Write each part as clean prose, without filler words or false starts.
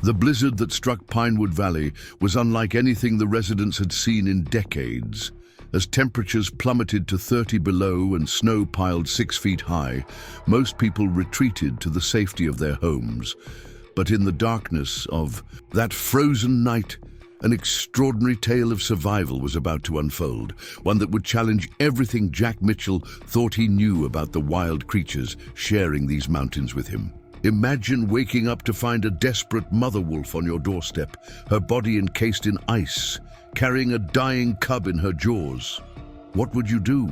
The blizzard that struck Pinewood Valley was unlike anything the residents had seen in decades. As temperatures plummeted to 30 below and snow piled 6 feet high, most people retreated to the safety of their homes. But in the darkness of that frozen night, an extraordinary tale of survival was about to unfold, one that would challenge everything Jack Mitchell thought he knew about the wild creatures sharing these mountains with him. Imagine waking up to find a desperate mother wolf on your doorstep, her body encased in ice, carrying a dying cub in her jaws. What would you do?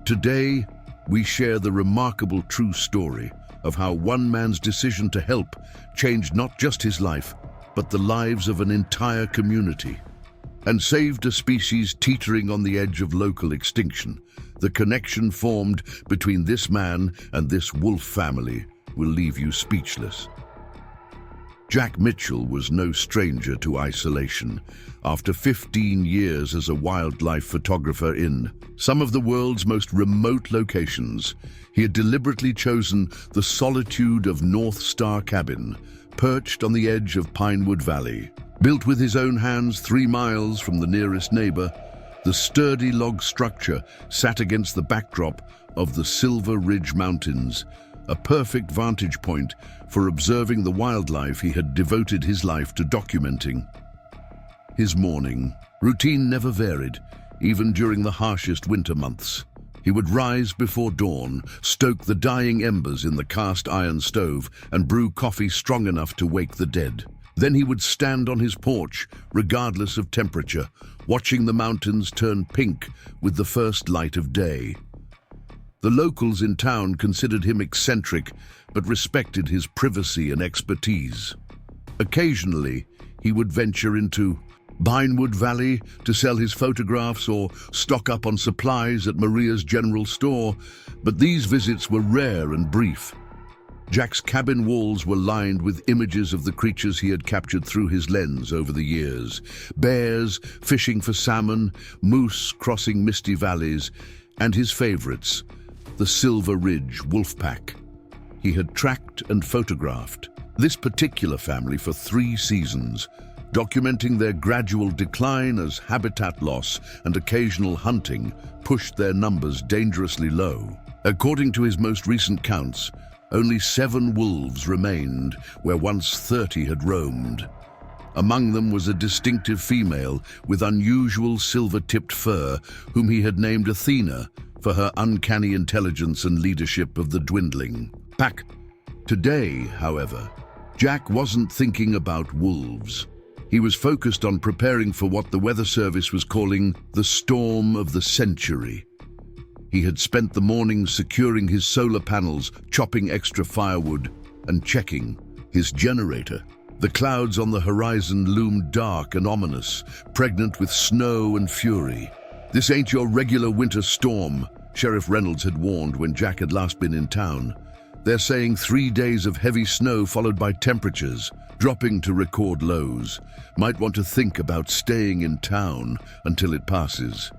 Today, we share the remarkable true story of how one man's decision to help changed not just his life, but the lives of an entire community, and saved a species teetering on the edge of local extinction. The connection formed between this man and this wolf family will leave you speechless. Jack Mitchell was no stranger to isolation. After 15 years as a wildlife photographer in some of the world's most remote locations, he had deliberately chosen the solitude of North Star Cabin, perched on the edge of Pinewood Valley. Built with his own hands 3 miles from the nearest neighbor, the sturdy log structure sat against the backdrop of the Silver Ridge Mountains, a perfect vantage point for observing the wildlife he had devoted his life to documenting. His morning routine never varied, even during the harshest winter months. He would rise before dawn, stoke the dying embers in the cast iron stove, and brew coffee strong enough to wake the dead. Then he would stand on his porch, regardless of temperature, watching the mountains turn pink with the first light of day. The locals in town considered him eccentric, but respected his privacy and expertise. Occasionally, he would venture into Pinewood Valley to sell his photographs or stock up on supplies at Maria's general store, but these visits were rare and brief. Jack's cabin walls were lined with images of the creatures he had captured through his lens over the years. Bears fishing for salmon, moose crossing misty valleys, and his favorites, the Silver Ridge wolf pack. He had tracked and photographed this particular family for 3 seasons, documenting their gradual decline as habitat loss and occasional hunting pushed their numbers dangerously low. According to his most recent counts, only 7 wolves remained where once 30 had roamed. Among them was a distinctive female with unusual silver-tipped fur, whom he had named Athena for her uncanny intelligence and leadership of the dwindling pack. Today, however, Jack wasn't thinking about wolves. He was focused on preparing for what the Weather Service was calling the storm of the century. He had spent the morning securing his solar panels, chopping extra firewood, and checking his generator. The clouds on the horizon loomed dark and ominous, pregnant with snow and fury. "This ain't your regular winter storm," Sheriff Reynolds had warned when Jack had last been in town. "They're saying 3 days of heavy snow followed by temperatures dropping to record lows. Might want to think about staying in town until it passes."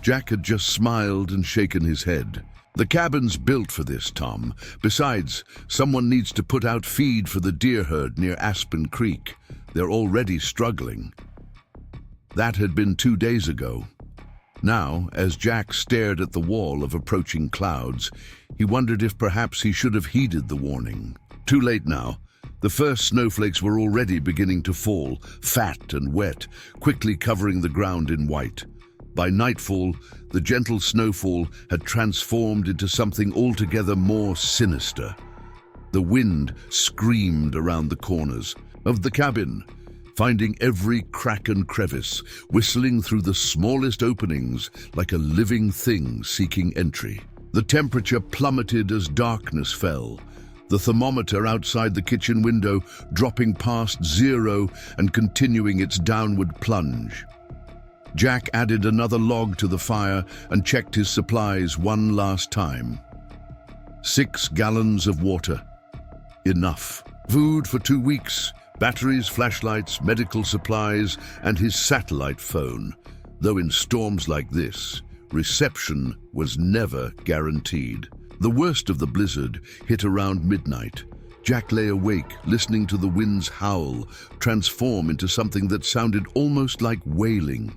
Jack had just smiled and shaken his head. "The cabin's built for this, Tom. Besides, someone needs to put out feed for the deer herd near Aspen Creek. They're already struggling." That had been 2 days ago. Now, as Jack stared at the wall of approaching clouds, he wondered if perhaps he should have heeded the warning. Too late now. The first snowflakes were already beginning to fall, fat and wet, quickly covering the ground in white. By nightfall, the gentle snowfall had transformed into something altogether more sinister. The wind screamed around the corners of the cabin, finding every crack and crevice, whistling through the smallest openings like a living thing seeking entry. The temperature plummeted as darkness fell, the thermometer outside the kitchen window dropping past 0 and continuing its downward plunge. Jack added another log to the fire and checked his supplies one last time. 6 gallons of water. Enough. Food for 2 weeks. Batteries, flashlights, medical supplies, and his satellite phone. Though in storms like this, reception was never guaranteed. The worst of the blizzard hit around midnight, Jack lay awake, listening to the wind's howl transform into something that sounded almost like wailing.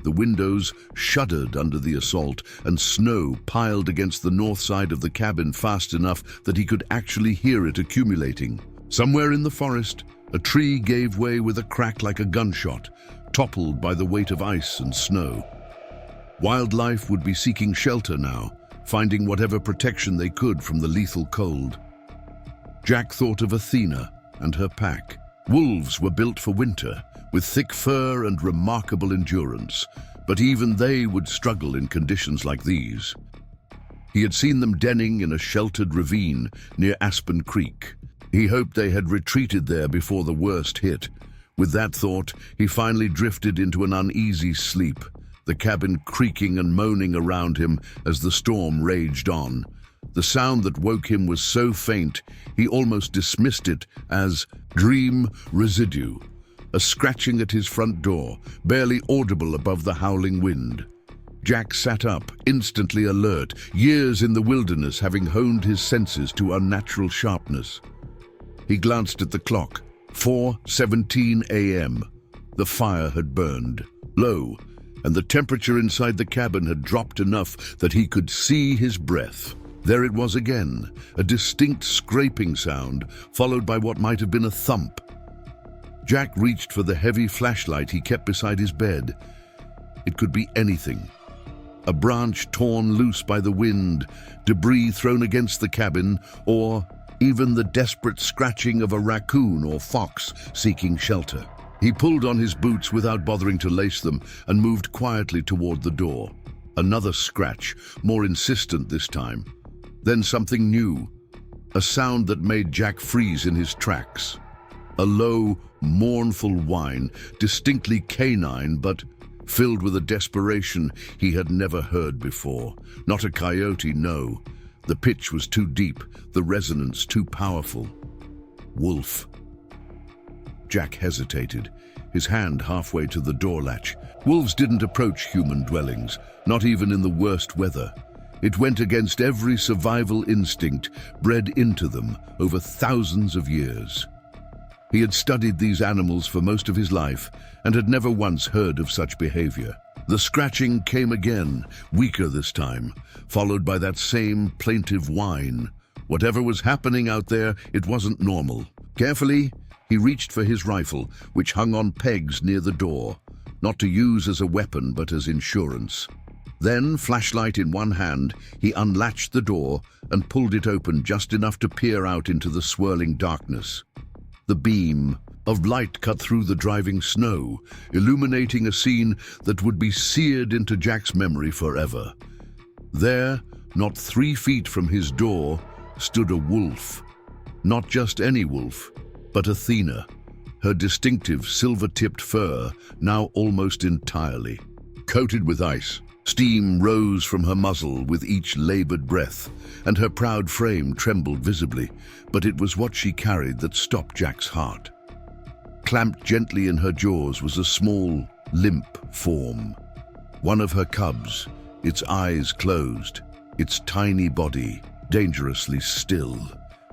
The windows shuddered under the assault, and snow piled against the north side of the cabin fast enough that he could actually hear it accumulating. Somewhere in the forest, a tree gave way with a crack like a gunshot, toppled by the weight of ice and snow. Wildlife would be seeking shelter now, finding whatever protection they could from the lethal cold. Jack thought of Athena and her pack. Wolves were built for winter, with thick fur and remarkable endurance, but even they would struggle in conditions like these. He had seen them denning in a sheltered ravine near Aspen Creek. He hoped they had retreated there before the worst hit. With that thought, he finally drifted into an uneasy sleep, the cabin creaking and moaning around him as the storm raged on. The sound that woke him was so faint, he almost dismissed it as dream residue, a scratching at his front door, barely audible above the howling wind. Jack sat up, instantly alert, years in the wilderness having honed his senses to unnatural sharpness. He glanced at the clock. 4:17 a.m. The fire had burned low, and the temperature inside the cabin had dropped enough that he could see his breath. There it was again, a distinct scraping sound, followed by what might have been a thump. Jack reached for the heavy flashlight he kept beside his bed. It could be anything. A branch torn loose by the wind, debris thrown against the cabin, or even the desperate scratching of a raccoon or fox seeking shelter. He pulled on his boots without bothering to lace them and moved quietly toward the door. Another scratch, more insistent this time. Then something new, a sound that made Jack freeze in his tracks. A low, mournful whine, distinctly canine, but filled with a desperation he had never heard before. Not a coyote, no. The pitch was too deep, the resonance too powerful. Wolf. Jack hesitated, his hand halfway to the door latch. Wolves didn't approach human dwellings, not even in the worst weather. It went against every survival instinct bred into them over thousands of years. He had studied these animals for most of his life and had never once heard of such behavior. The scratching came again, weaker this time, followed by that same plaintive whine. Whatever was happening out there, it wasn't normal. Carefully, he reached for his rifle, which hung on pegs near the door, not to use as a weapon but as insurance. Then, flashlight in one hand, he unlatched the door and pulled it open just enough to peer out into the swirling darkness. The beam of light cut through the driving snow, illuminating a scene that would be seared into Jack's memory forever. There, not 3 feet from his door, stood a wolf. Not just any wolf, but Athena, her distinctive silver-tipped fur now almost entirely coated with ice. Steam rose from her muzzle with each labored breath, and her proud frame trembled visibly, but it was what she carried that stopped Jack's heart. Clamped gently in her jaws was a small, limp form. One of her cubs, its eyes closed, its tiny body dangerously still.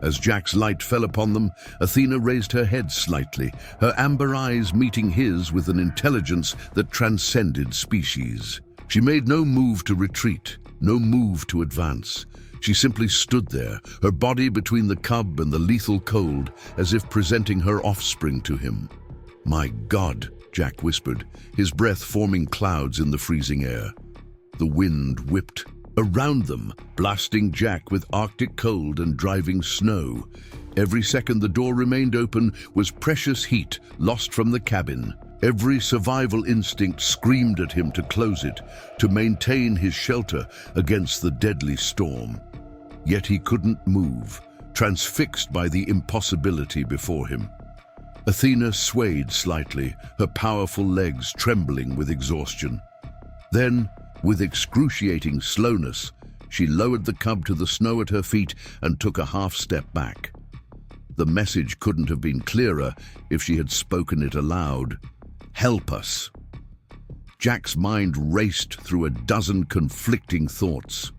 As Jack's light fell upon them, Athena raised her head slightly, her amber eyes meeting his with an intelligence that transcended species. She made no move to retreat, no move to advance. She simply stood there, her body between the cub and the lethal cold, as if presenting her offspring to him. "My God," Jack whispered, his breath forming clouds in the freezing air. The wind whipped around them, blasting Jack with Arctic cold and driving snow. Every second the door remained open was precious heat lost from the cabin. Every survival instinct screamed at him to close it, to maintain his shelter against the deadly storm. Yet he couldn't move, transfixed by the impossibility before him. Athena swayed slightly, her powerful legs trembling with exhaustion. Then, with excruciating slowness, she lowered the cub to the snow at her feet and took a half step back. The message couldn't have been clearer if she had spoken it aloud. "Help us." Jack's mind raced through a dozen conflicting thoughts.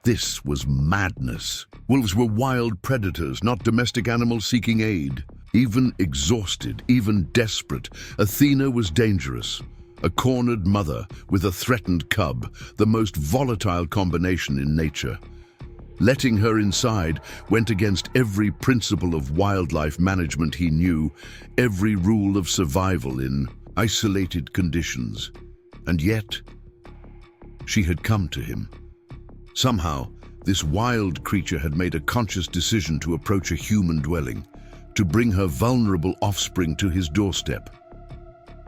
This was madness. Wolves were wild predators, not domestic animals seeking aid. Even exhausted, even desperate, Athena was dangerous. A cornered mother with a threatened cub, the most volatile combination in nature. Letting her inside went against every principle of wildlife management he knew, every rule of survival in isolated conditions. And yet, she had come to him. Somehow, this wild creature had made a conscious decision to approach a human dwelling, to bring her vulnerable offspring to his doorstep.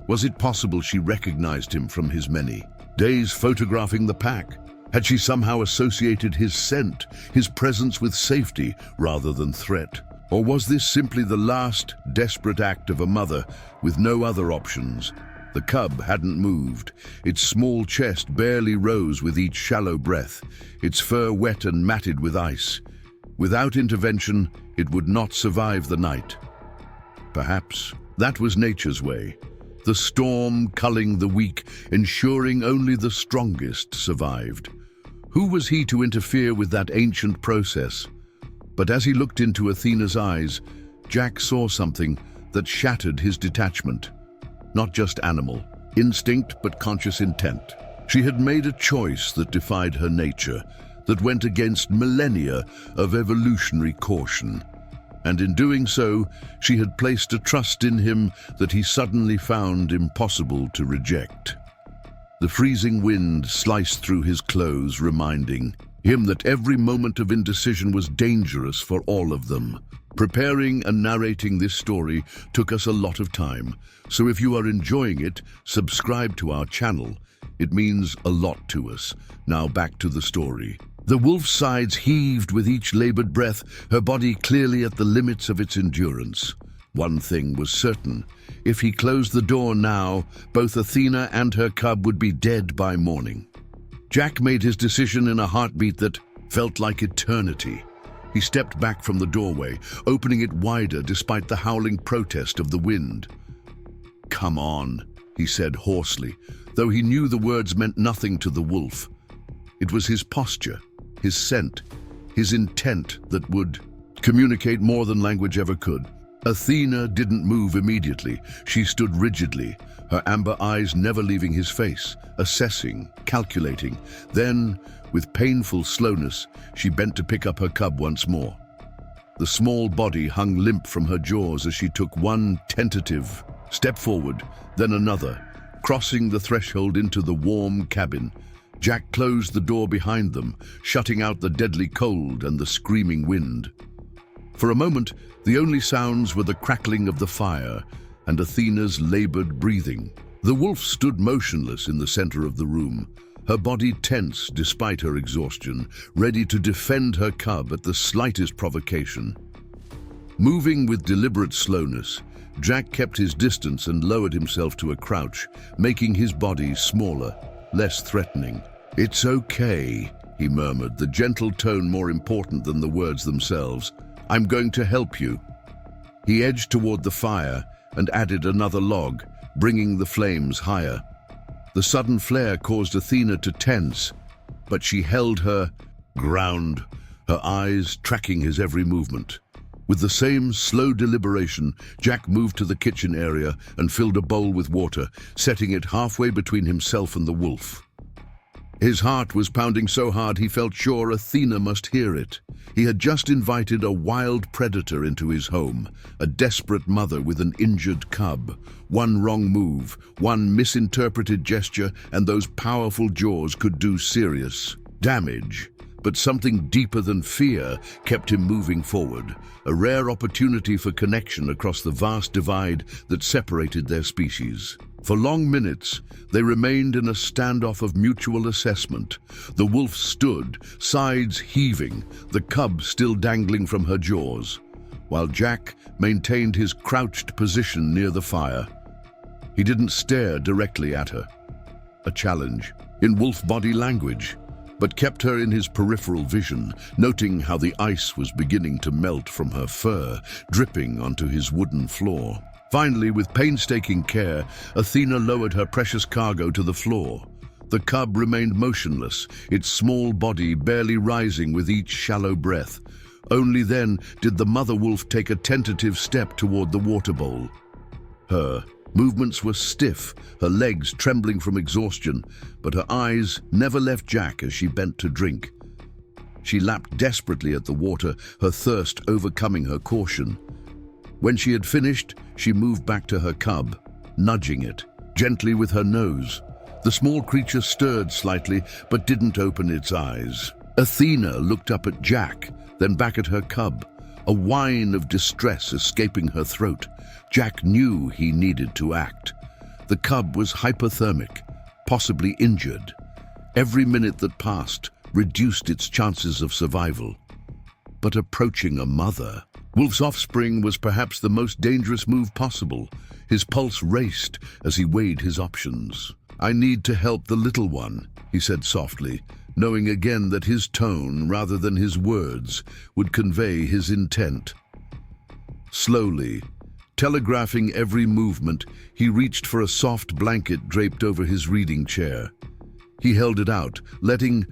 Was it possible she recognized him from his many days photographing the pack? Had she somehow associated his scent, his presence with safety rather than threat? Or was this simply the last, desperate act of a mother with no other options? The cub hadn't moved. Its small chest barely rose with each shallow breath, its fur wet and matted with ice. Without intervention, it would not survive the night. Perhaps that was nature's way. The storm culling the weak, ensuring only the strongest survived. Who was he to interfere with that ancient process? But as he looked into Athena's eyes, Jack saw something that shattered his detachment. Not just animal, instinct but conscious intent. She had made a choice that defied her nature, that went against millennia of evolutionary caution. And in doing so, she had placed a trust in him that he suddenly found impossible to reject. The freezing wind sliced through his clothes, reminding him that every moment of indecision was dangerous for all of them. Preparing and narrating this story took us a lot of time, so if you are enjoying it, subscribe to our channel. It means a lot to us. Now back to the story. The wolf's sides heaved with each labored breath, her body clearly at the limits of its endurance. One thing was certain. If he closed the door now, both Athena and her cub would be dead by morning. Jack made his decision in a heartbeat that felt like eternity. He stepped back from the doorway, opening it wider despite the howling protest of the wind. "Come on," he said hoarsely, though he knew the words meant nothing to the wolf. It was his posture, his scent, his intent that would communicate more than language ever could. Athena didn't move immediately. She stood rigidly, her amber eyes never leaving his face, assessing, calculating. Then, with painful slowness, she bent to pick up her cub once more. The small body hung limp from her jaws as she took one tentative step forward, then another, crossing the threshold into the warm cabin. Jack closed the door behind them, shutting out the deadly cold and the screaming wind. For a moment, the only sounds were the crackling of the fire and Athena's labored breathing. The wolf stood motionless in the center of the room, her body tense despite her exhaustion, ready to defend her cub at the slightest provocation. Moving with deliberate slowness, Jack kept his distance and lowered himself to a crouch, making his body smaller, less threatening. "It's okay," he murmured, the gentle tone more important than the words themselves. "I'm going to help you." He edged toward the fire and added another log, bringing the flames higher. The sudden flare caused Athena to tense, but she held her ground, her eyes tracking his every movement. With the same slow deliberation, Jack moved to the kitchen area and filled a bowl with water, setting it halfway between himself and the wolf. His heart was pounding so hard he felt sure Athena must hear it. He had just invited a wild predator into his home, a desperate mother with an injured cub. One wrong move, one misinterpreted gesture, and those powerful jaws could do serious damage. But something deeper than fear kept him moving forward, a rare opportunity for connection across the vast divide that separated their species. For long minutes, they remained in a standoff of mutual assessment. The wolf stood, sides heaving, the cub still dangling from her jaws, while Jack maintained his crouched position near the fire. He didn't stare directly at her, a challenge in wolf body language, but kept her in his peripheral vision, noting how the ice was beginning to melt from her fur, dripping onto his wooden floor. Finally, with painstaking care, Athena lowered her precious cargo to the floor. The cub remained motionless, its small body barely rising with each shallow breath. Only then did the mother wolf take a tentative step toward the water bowl. Her movements were stiff, her legs trembling from exhaustion, but her eyes never left Jack as she bent to drink. She lapped desperately at the water, her thirst overcoming her caution. When she had finished, she moved back to her cub, nudging it gently with her nose. The small creature stirred slightly, but didn't open its eyes. Athena looked up at Jack, then back at her cub, a whine of distress escaping her throat. Jack knew he needed to act. The cub was hypothermic, possibly injured. Every minute that passed reduced its chances of survival. But approaching a mother, Wolf's offspring was perhaps the most dangerous move possible. His pulse raced as he weighed his options. "I need to help the little one," he said softly, knowing again that his tone, rather than his words, would convey his intent. Slowly, telegraphing every movement, he reached for a soft blanket draped over his reading chair. He held it out, letting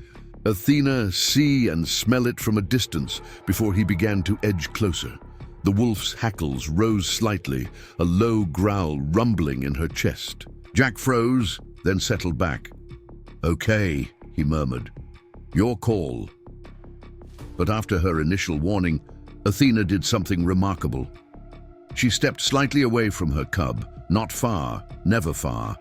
Athena see and smell it from a distance before he began to edge closer. The wolf's hackles rose slightly, a low growl rumbling in her chest. Jack froze, then settled back. "Okay," he murmured. "Your call." But after her initial warning, Athena did something remarkable. She stepped slightly away from her cub, not far, never far,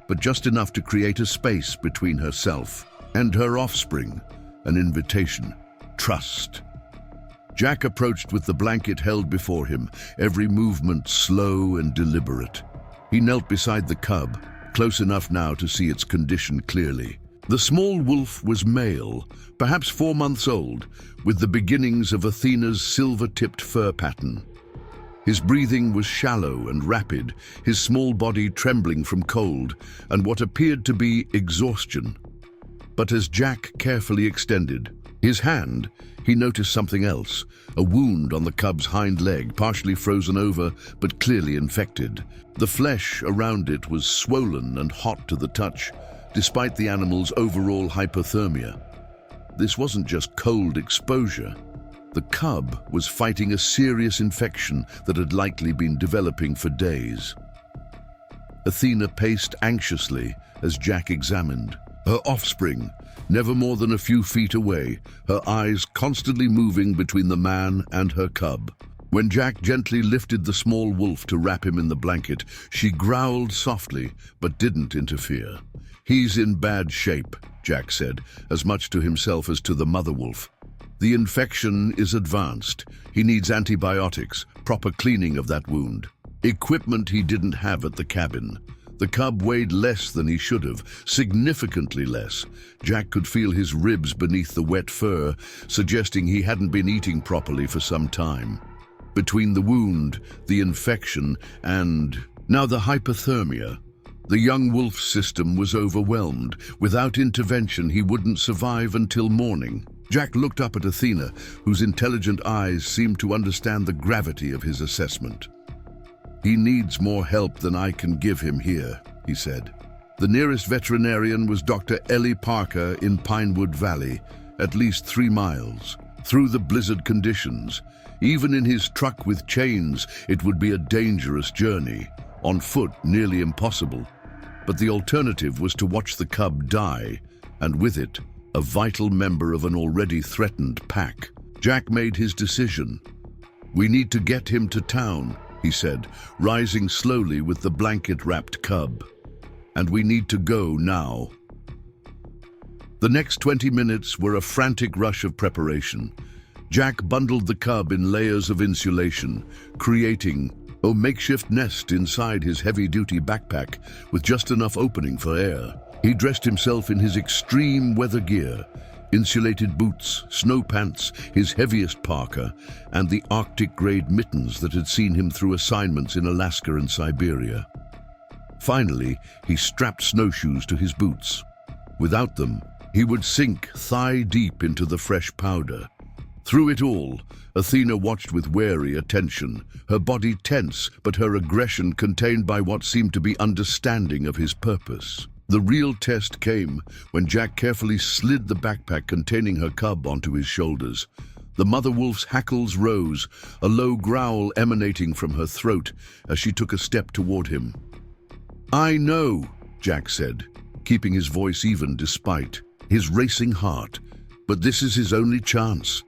but just enough to create a space between herself and her offspring, an invitation, trust. Jack approached with the blanket held before him, every movement slow and deliberate. He knelt beside the cub, close enough now to see its condition clearly. The small wolf was male, perhaps 4 months old, with the beginnings of Athena's silver-tipped fur pattern. His breathing was shallow and rapid, his small body trembling from cold and what appeared to be exhaustion. But as Jack carefully extended his hand, he noticed something else, a wound on the cub's hind leg, partially frozen over but clearly infected. The flesh around it was swollen and hot to the touch, despite the animal's overall hypothermia. This wasn't just cold exposure. The cub was fighting a serious infection that had likely been developing for days. Athena paced anxiously as Jack examined. Her offspring, never more than a few feet away, her eyes constantly moving between the man and her cub. When Jack gently lifted the small wolf to wrap him in the blanket, she growled softly, but didn't interfere. "He's in bad shape," Jack said, as much to himself as to the mother wolf. "The infection is advanced. He needs antibiotics, proper cleaning of that wound." Equipment he didn't have at the cabin. The cub weighed less than he should have, significantly less. Jack could feel his ribs beneath the wet fur, suggesting he hadn't been eating properly for some time. Between the wound, the infection, and now the hypothermia, the young wolf's system was overwhelmed. Without intervention, he wouldn't survive until morning. Jack looked up at Athena, whose intelligent eyes seemed to understand the gravity of his assessment. "He needs more help than I can give him here," he said. The nearest veterinarian was Dr. Ellie Parker in Pinewood Valley, at least 3 miles. Through the blizzard conditions, even in his truck with chains, it would be a dangerous journey. On foot, nearly impossible. But the alternative was to watch the cub die, and with it, a vital member of an already threatened pack. Jack made his decision. "We need to get him to town," he said, rising slowly with the blanket-wrapped cub. "And we need to go now." The next 20 minutes were a frantic rush of preparation. Jack bundled the cub in layers of insulation, creating a makeshift nest inside his heavy-duty backpack with just enough opening for air. He dressed himself in his extreme weather gear, insulated boots, snow pants, his heaviest parka, and the Arctic-grade mittens that had seen him through assignments in Alaska and Siberia. Finally, he strapped snowshoes to his boots. Without them, he would sink thigh-deep into the fresh powder. Through it all, Athena watched with wary attention, her body tense, but her aggression contained by what seemed to be understanding of his purpose. The real test came when Jack carefully slid the backpack containing her cub onto his shoulders. The mother wolf's hackles rose, a low growl emanating from her throat as she took a step toward him. "I know," Jack said, keeping his voice even despite his racing heart, "but this is his only chance."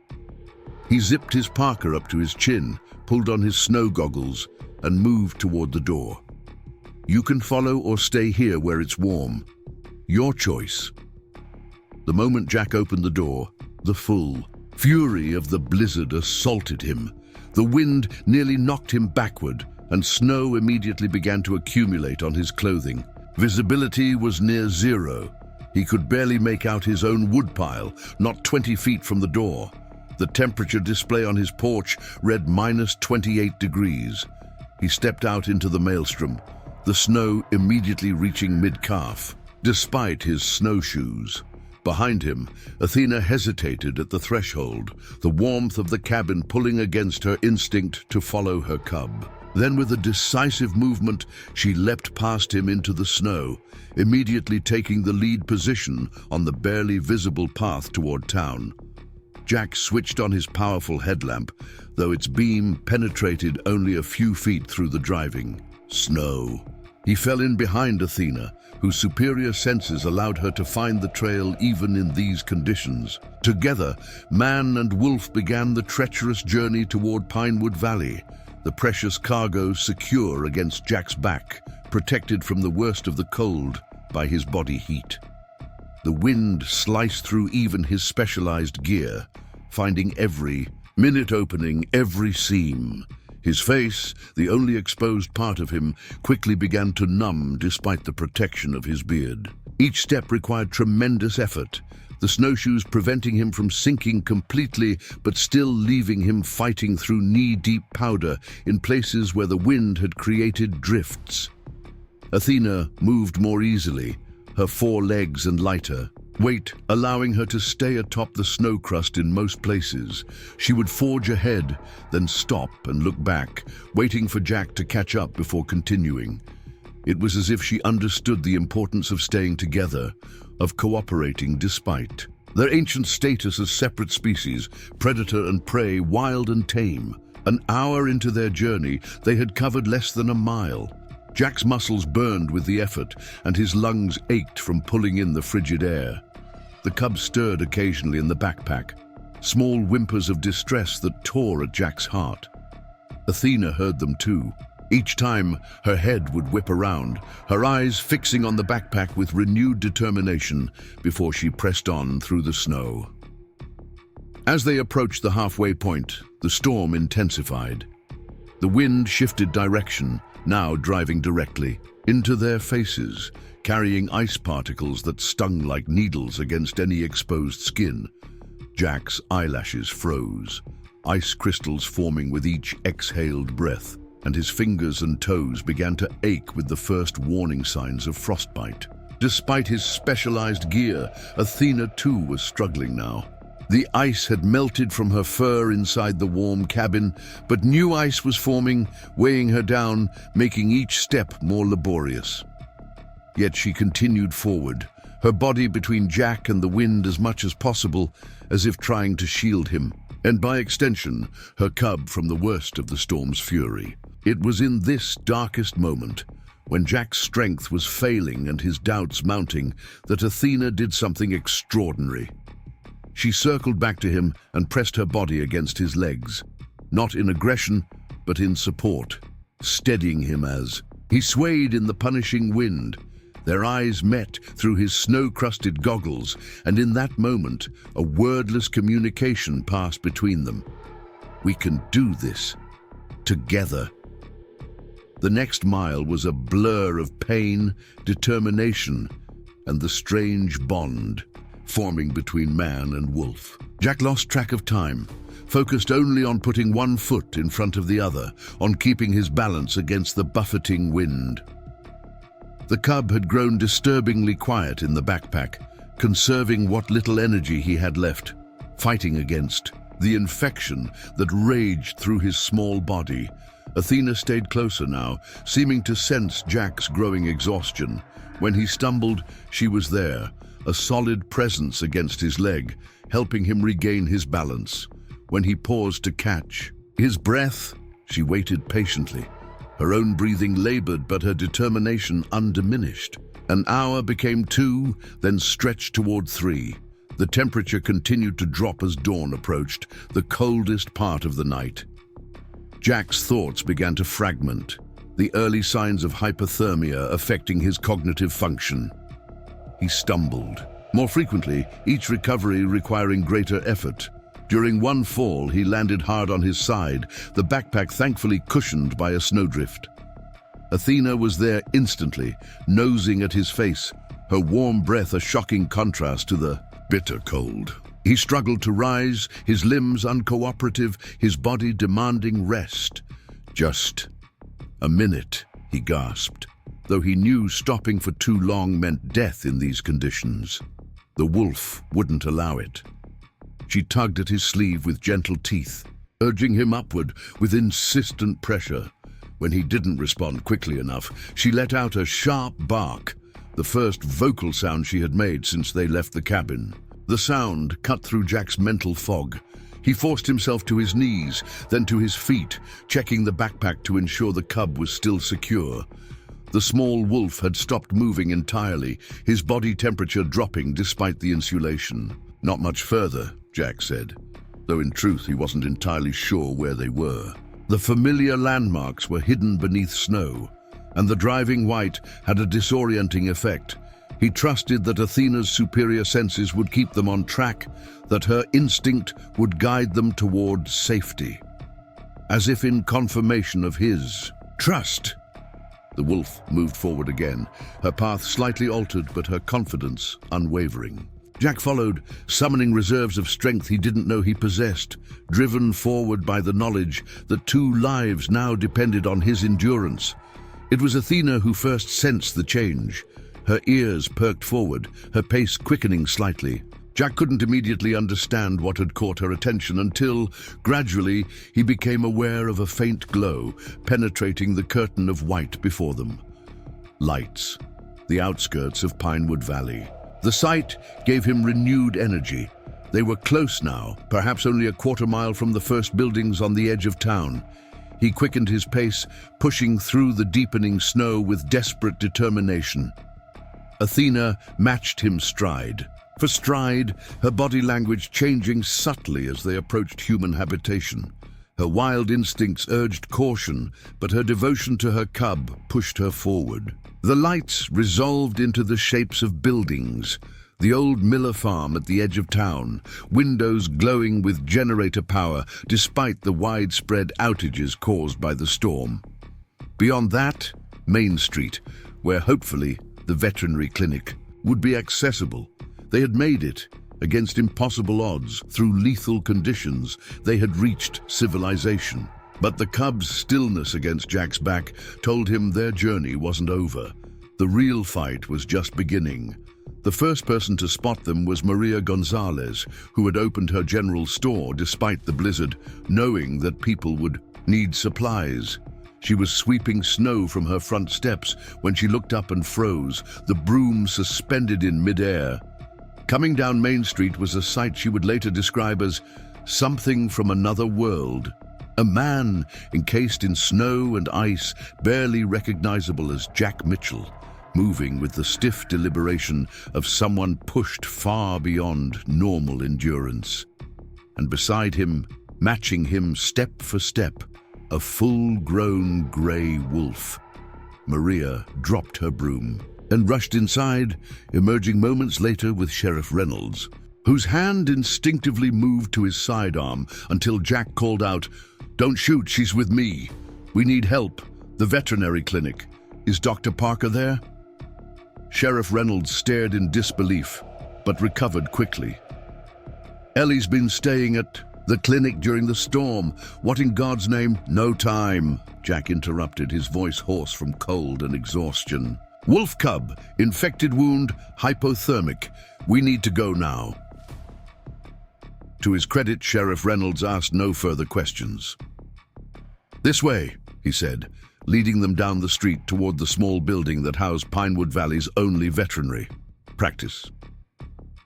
He zipped his parka up to his chin, pulled on his snow goggles, and moved toward the door. "You can follow or stay here where it's warm. Your choice." The moment Jack opened the door, the full fury of the blizzard assaulted him. The wind nearly knocked him backward, and snow immediately began to accumulate on his clothing. Visibility was near zero. He could barely make out his own woodpile, not 20 feet from the door. The temperature display on his porch read -28 degrees. He stepped out into the maelstrom, the snow immediately reaching mid-calf, despite his snowshoes. Behind him, Athena hesitated at the threshold, the warmth of the cabin pulling against her instinct to follow her cub. Then with a decisive movement, she leapt past him into the snow, immediately taking the lead position on the barely visible path toward town. Jack switched on his powerful headlamp, though its beam penetrated only a few feet through the driving snow. He fell in behind Athena, whose superior senses allowed her to find the trail even in these conditions. Together, man and wolf began the treacherous journey toward Pinewood Valley, the precious cargo secure against Jack's back, protected from the worst of the cold by his body heat. The wind sliced through even his specialized gear, finding every minute opening, every seam. His face, the only exposed part of him, quickly began to numb despite the protection of his beard. Each step required tremendous effort, the snowshoes preventing him from sinking completely, but still leaving him fighting through knee-deep powder in places where the wind had created drifts. Athena moved more easily, her 4 legs and lighter, weight allowing her to stay atop the snow crust in most places. She would forge ahead, then stop and look back, waiting for Jack to catch up before continuing. It was as if she understood the importance of staying together, of cooperating despite their ancient status as separate species, predator and prey, wild and tame. An hour into their journey, they had covered less than a mile. Jack's muscles burned with the effort, and his lungs ached from pulling in the frigid air. The cub stirred occasionally in the backpack, small whimpers of distress that tore at Jack's heart. Athena heard them too. Each time, her head would whip around, her eyes fixing on the backpack with renewed determination before she pressed on through the snow. As they approached the halfway point, the storm intensified. The wind shifted direction, now driving directly into their faces, carrying ice particles that stung like needles against any exposed skin. Jack's eyelashes froze, ice crystals forming with each exhaled breath, and his fingers and toes began to ache with the first warning signs of frostbite. Despite his specialized gear, Athena too was struggling now. The ice had melted from her fur inside the warm cabin, but new ice was forming, weighing her down, making each step more laborious. Yet she continued forward, her body between Jack and the wind as much as possible, as if trying to shield him, and by extension, her cub from the worst of the storm's fury. It was in this darkest moment, when Jack's strength was failing and his doubts mounting, that Athena did something extraordinary. She circled back to him and pressed her body against his legs, not in aggression, but in support, steadying him as he swayed in the punishing wind. Their eyes met through his snow-crusted goggles, and in that moment, a wordless communication passed between them. "We can do this. Together." The next mile was a blur of pain, determination, and the strange bond forming between man and wolf. Jack lost track of time, focused only on putting one foot in front of the other, on keeping his balance against the buffeting wind. The cub had grown disturbingly quiet in the backpack, conserving what little energy he had left, fighting against the infection that raged through his small body, Athena stayed closer now, seeming to sense Jack's growing exhaustion. When he stumbled, she was there, a solid presence against his leg, helping him regain his balance. When he paused to catch his breath, she waited patiently. Her own breathing labored, but her determination undiminished. An hour became 2, then stretched toward 3. The temperature continued to drop as dawn approached, the coldest part of the night. Jack's thoughts began to fragment, the early signs of hypothermia affecting his cognitive function. He stumbled, more frequently, each recovery requiring greater effort. During one fall, he landed hard on his side, the backpack thankfully cushioned by a snowdrift. Athena was there instantly, nosing at his face, her warm breath a shocking contrast to the bitter cold. He struggled to rise, his limbs uncooperative, his body demanding rest. "Just a minute," he gasped, though he knew stopping for too long meant death in these conditions. The wolf wouldn't allow it. She tugged at his sleeve with gentle teeth, urging him upward with insistent pressure. When he didn't respond quickly enough, she let out a sharp bark, the first vocal sound she had made since they left the cabin. The sound cut through Jack's mental fog. He forced himself to his knees, then to his feet, checking the backpack to ensure the cub was still secure. The small wolf had stopped moving entirely, his body temperature dropping despite the insulation. "Not much further," Jack said, though in truth he wasn't entirely sure where they were. The familiar landmarks were hidden beneath snow, and the driving white had a disorienting effect. He trusted that Athena's superior senses would keep them on track, that her instinct would guide them toward safety. As if in confirmation of his trust, the wolf moved forward again, her path slightly altered but her confidence unwavering. Jack followed, summoning reserves of strength he didn't know he possessed, driven forward by the knowledge that 2 lives now depended on his endurance. It was Athena who first sensed the change. Her ears perked forward, her pace quickening slightly. Jack couldn't immediately understand what had caught her attention until, gradually, he became aware of a faint glow penetrating the curtain of white before them. Lights, the outskirts of Pinewood Valley. The sight gave him renewed energy. They were close now, perhaps only a quarter-mile from the first buildings on the edge of town. He quickened his pace, pushing through the deepening snow with desperate determination. Athena matched him stride for stride, her body language changing subtly as they approached human habitation. Her wild instincts urged caution, but her devotion to her cub pushed her forward. The lights resolved into the shapes of buildings, the old Miller farm at the edge of town, windows glowing with generator power despite the widespread outages caused by the storm. Beyond that, Main Street, where hopefully the veterinary clinic would be accessible. They had made it. Against impossible odds, through lethal conditions, they had reached civilization. But the cub's stillness against Jack's back told him their journey wasn't over. The real fight was just beginning. The first person to spot them was Maria Gonzalez, who had opened her general store despite the blizzard, knowing that people would need supplies. She was sweeping snow from her front steps when she looked up and froze, the broom suspended in midair. Coming down Main Street was a sight she would later describe as something from another world. A man encased in snow and ice, barely recognizable as Jack Mitchell, moving with the stiff deliberation of someone pushed far beyond normal endurance. And beside him, matching him step for step, a full-grown grey wolf. Maria dropped her broom and rushed inside, emerging moments later with Sheriff Reynolds, whose hand instinctively moved to his sidearm until Jack called out, "Don't shoot, she's with me. We need help. The veterinary clinic. Is Dr. Parker there?" Sheriff Reynolds stared in disbelief, but recovered quickly. "Ellie's been staying at the clinic during the storm. What in God's name?" "No time," Jack interrupted, his voice hoarse from cold and exhaustion. "Wolf cub, infected wound, hypothermic. We need to go now." To his credit, Sheriff Reynolds asked no further questions. "This way," he said, leading them down the street toward the small building that housed Pinewood Valley's only veterinary practice.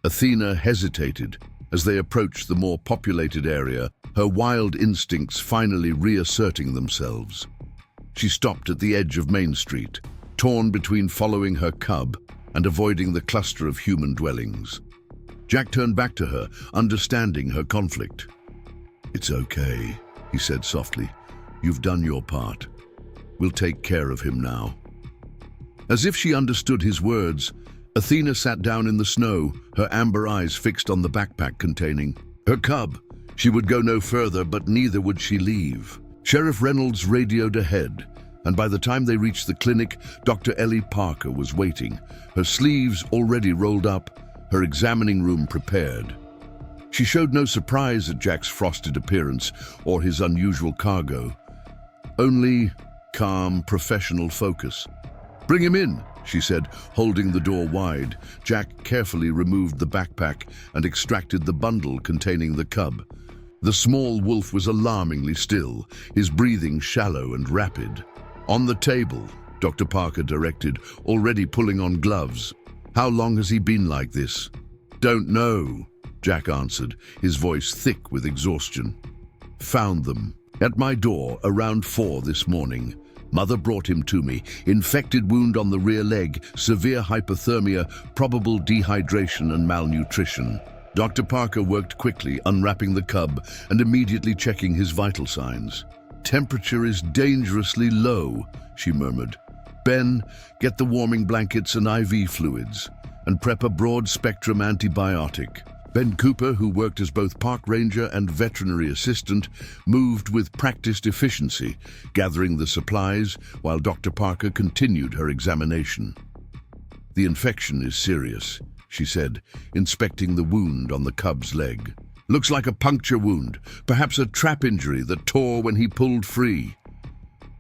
Athena hesitated as they approached the more populated area, her wild instincts finally reasserting themselves. She stopped at the edge of Main Street, torn between following her cub and avoiding the cluster of human dwellings. Jack turned back to her, understanding her conflict. "It's okay," he said softly. "You've done your part. We'll take care of him now." As if she understood his words, Athena sat down in the snow, her amber eyes fixed on the backpack containing her cub. She would go no further, but neither would she leave. Sheriff Reynolds radioed ahead, and by the time they reached the clinic, Dr. Ellie Parker was waiting, her sleeves already rolled up, her examining room prepared. She showed no surprise at Jack's frosted appearance or his unusual cargo, only calm, professional focus. "Bring him in," she said, holding the door wide. Jack carefully removed the backpack and extracted the bundle containing the cub. The small wolf was alarmingly still, his breathing shallow and rapid. "On the table," Dr. Parker directed, already pulling on gloves. "How long has he been like this?" "Don't know," Jack answered, his voice thick with exhaustion. "Found them at my door around 4 this morning. Mother brought him to me. Infected wound on the rear leg, severe hypothermia, probable dehydration and malnutrition." Dr. Parker worked quickly, unwrapping the cub and immediately checking his vital signs. "Temperature is dangerously low," she murmured. "Ben, get the warming blankets and IV fluids, and prep a broad-spectrum antibiotic." Ben Cooper, who worked as both park ranger and veterinary assistant, moved with practiced efficiency, gathering the supplies while Dr. Parker continued her examination. "The infection is serious," she said, inspecting the wound on the cub's leg. "Looks like a puncture wound, perhaps a trap injury that tore when he pulled free."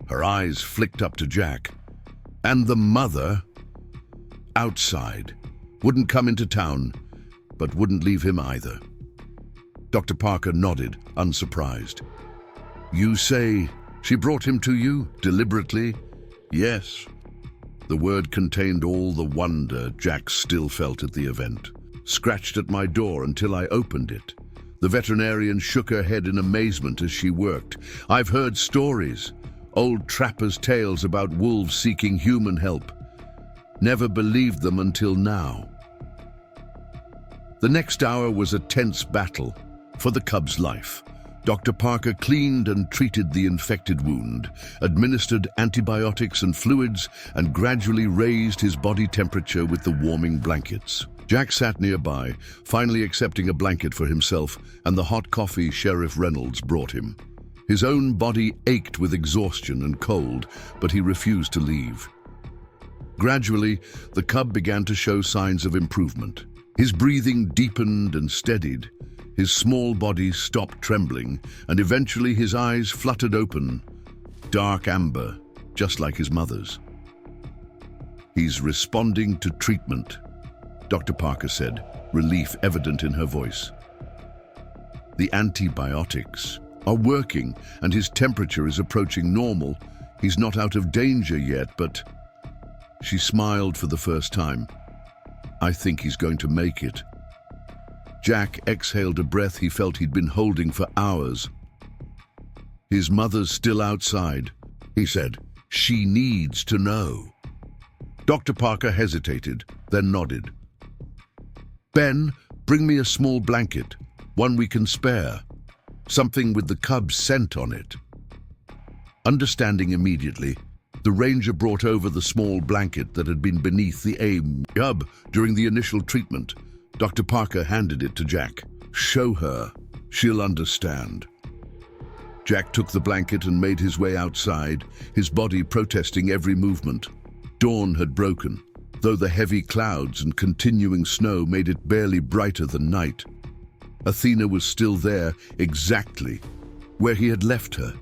Her eyes flicked up to Jack. "And the mother?" "Outside. Wouldn't come into town, but wouldn't leave him either." Dr. Parker nodded, unsurprised. "You say she brought him to you, deliberately?" "Yes." The word contained all the wonder Jack still felt at the event. "Scratched at my door until I opened it." The veterinarian shook her head in amazement as she worked. "I've heard stories, old trappers' tales about wolves seeking human help. Never believed them until now." The next hour was a tense battle for the cub's life. Dr. Parker cleaned and treated the infected wound, administered antibiotics and fluids, and gradually raised his body temperature with the warming blankets. Jack sat nearby, finally accepting a blanket for himself and the hot coffee Sheriff Reynolds brought him. His own body ached with exhaustion and cold, but he refused to leave. Gradually, the cub began to show signs of improvement. His breathing deepened and steadied. His small body stopped trembling, and eventually his eyes fluttered open, dark amber, just like his mother's. "He's responding to treatment," Dr. Parker said, relief evident in her voice. "The antibiotics are working, and his temperature is approaching normal. He's not out of danger yet, but..." She smiled for the first time. "I think he's going to make it." Jack exhaled a breath he felt he'd been holding for hours. "His mother's still outside," he said. "She needs to know." Dr. Parker hesitated, then nodded. "Ben, bring me a small blanket, one we can spare. Something with the cub's scent on it." Understanding immediately, the ranger brought over the small blanket that had been beneath the cub during the initial treatment. Dr. Parker handed it to Jack. "Show her. She'll understand." Jack took the blanket and made his way outside, his body protesting every movement. Dawn had broken, though the heavy clouds and continuing snow made it barely brighter than night. Athena was still there, exactly where he had left her,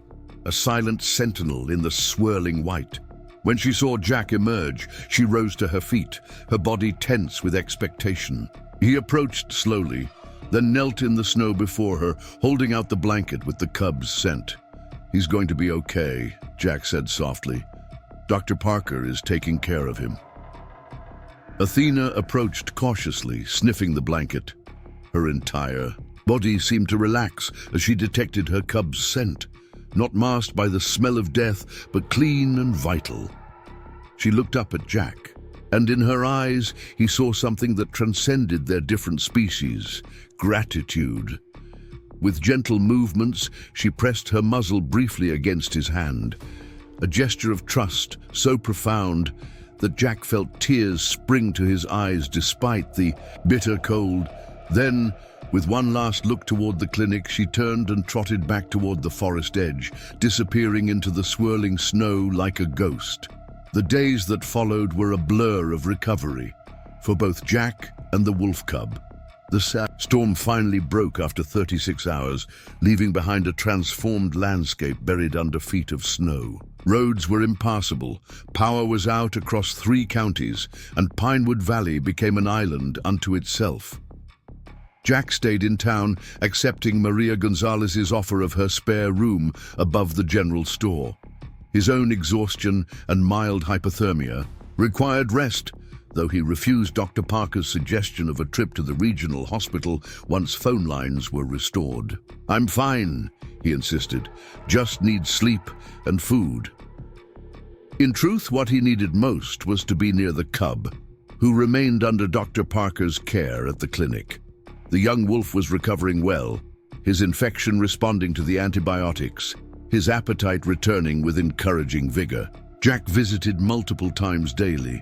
a silent sentinel in the swirling white. When she saw Jack emerge, she rose to her feet, her body tense with expectation. He approached slowly, then knelt in the snow before her, holding out the blanket with the cub's scent. "He's going to be okay," Jack said softly. "Dr. Parker is taking care of him." Athena approached cautiously, sniffing the blanket. Her entire body seemed to relax as she detected her cub's scent, not masked by the smell of death, but clean and vital. She looked up at Jack, and in her eyes he saw something that transcended their different species: gratitude. With gentle movements, she pressed her muzzle briefly against his hand, a gesture of trust so profound that Jack felt tears spring to his eyes despite the bitter cold. Then, with one last look toward the clinic, she turned and trotted back toward the forest edge, disappearing into the swirling snow like a ghost. The days that followed were a blur of recovery for both Jack and the wolf cub. The storm finally broke after 36 hours, leaving behind a transformed landscape buried under feet of snow. Roads were impassable, power was out across 3 counties, and Pinewood Valley became an island unto itself. Jack stayed in town, accepting Maria Gonzalez's offer of her spare room above the general store. His own exhaustion and mild hypothermia required rest, though he refused Dr. Parker's suggestion of a trip to the regional hospital once phone lines were restored. "I'm fine," he insisted, "just need sleep and food." In truth, what he needed most was to be near the cub, who remained under Dr. Parker's care at the clinic. The young wolf was recovering well, his infection responding to the antibiotics, his appetite returning with encouraging vigor. Jack visited multiple times daily,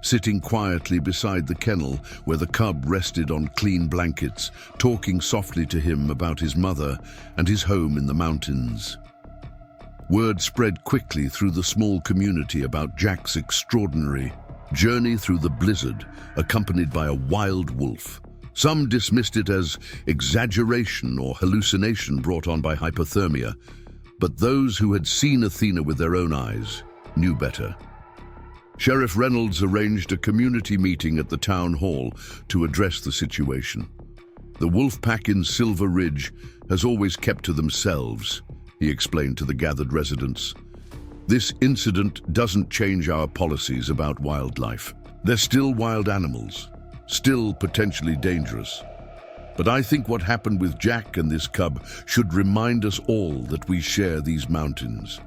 sitting quietly beside the kennel where the cub rested on clean blankets, talking softly to him about his mother and his home in the mountains. Word spread quickly through the small community about Jack's extraordinary journey through the blizzard, accompanied by a wild wolf. Some dismissed it as exaggeration or hallucination brought on by hypothermia, but those who had seen Athena with their own eyes knew better. Sheriff Reynolds arranged a community meeting at the town hall to address the situation. "The wolf pack in Silver Ridge has always kept to themselves," he explained to the gathered residents. "This incident doesn't change our policies about wildlife. They're still wild animals, still potentially dangerous. But I think what happened with Jack and this cub should remind us all that we share these mountains.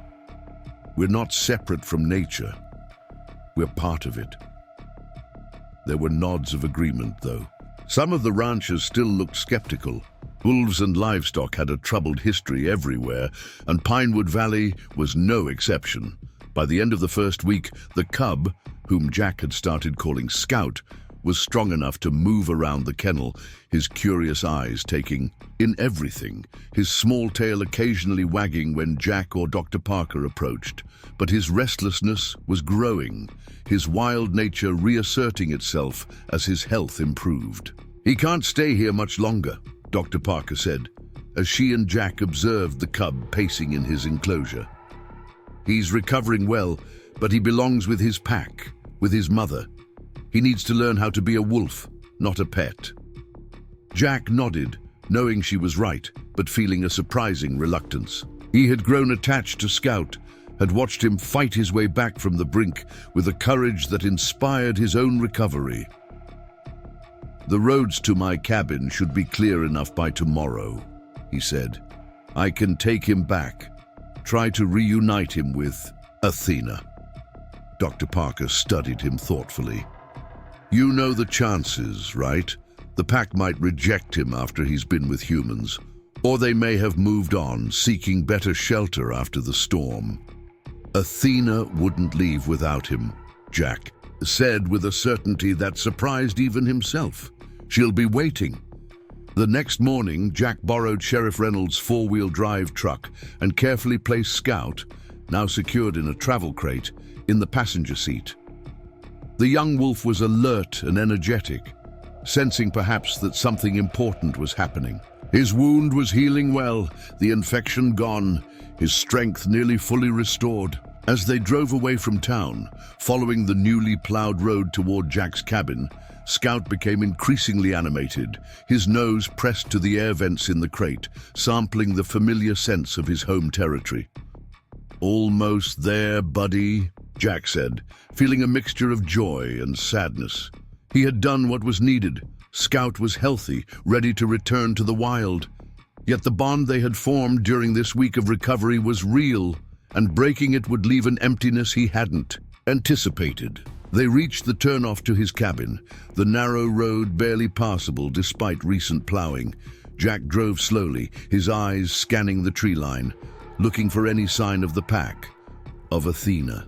We're not separate from nature. We're part of it." There were nods of agreement, though. Some of the ranchers still looked skeptical. Wolves and livestock had a troubled history everywhere, and Pinewood Valley was no exception. By the end of the first week, the cub, whom Jack had started calling Scout, was strong enough to move around the kennel, his curious eyes taking in everything, his small tail occasionally wagging when Jack or Dr. Parker approached. But his restlessness was growing, his wild nature reasserting itself as his health improved. "He can't stay here much longer," Dr. Parker said, as she and Jack observed the cub pacing in his enclosure. "He's recovering well, but he belongs with his pack, with his mother. He needs to learn how to be a wolf, not a pet." Jack nodded, knowing she was right, but feeling a surprising reluctance. He had grown attached to Scout, had watched him fight his way back from the brink with a courage that inspired his own recovery. "The roads to my cabin should be clear enough by tomorrow," he said. "I can take him back, try to reunite him with Athena." Dr. Parker studied him thoughtfully. "You know the chances, right? The pack might reject him after he's been with humans, or they may have moved on, seeking better shelter after the storm. Athena wouldn't leave without him," Jack said with a certainty that surprised even himself. "She'll be waiting." The next morning, Jack borrowed Sheriff Reynolds' 4-wheel drive truck and carefully placed Scout, now secured in a travel crate, in the passenger seat. The young wolf was alert and energetic, sensing perhaps that something important was happening. His wound was healing well, the infection gone, his strength nearly fully restored. As they drove away from town, following the newly plowed road toward Jack's cabin, Scout became increasingly animated, his nose pressed to the air vents in the crate, sampling the familiar sense of his home territory. "Almost there, buddy," Jack said, feeling a mixture of joy and sadness. He had done what was needed. Scout was healthy, ready to return to the wild. Yet the bond they had formed during this week of recovery was real, and breaking it would leave an emptiness he hadn't anticipated. They reached the turnoff to his cabin, the narrow road barely passable despite recent plowing. Jack drove slowly, his eyes scanning the tree line, looking for any sign of the pack, of Athena.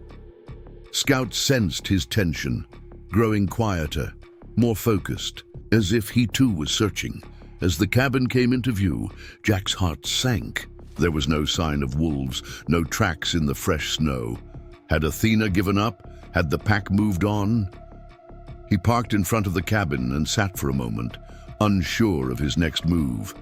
Scout sensed his tension, growing quieter, more focused, as if he too was searching. As the cabin came into view, Jack's heart sank. There was no sign of wolves, no tracks in the fresh snow. Had Athena given up? Had the pack moved on? He parked in front of the cabin and sat for a moment, unsure of his next move.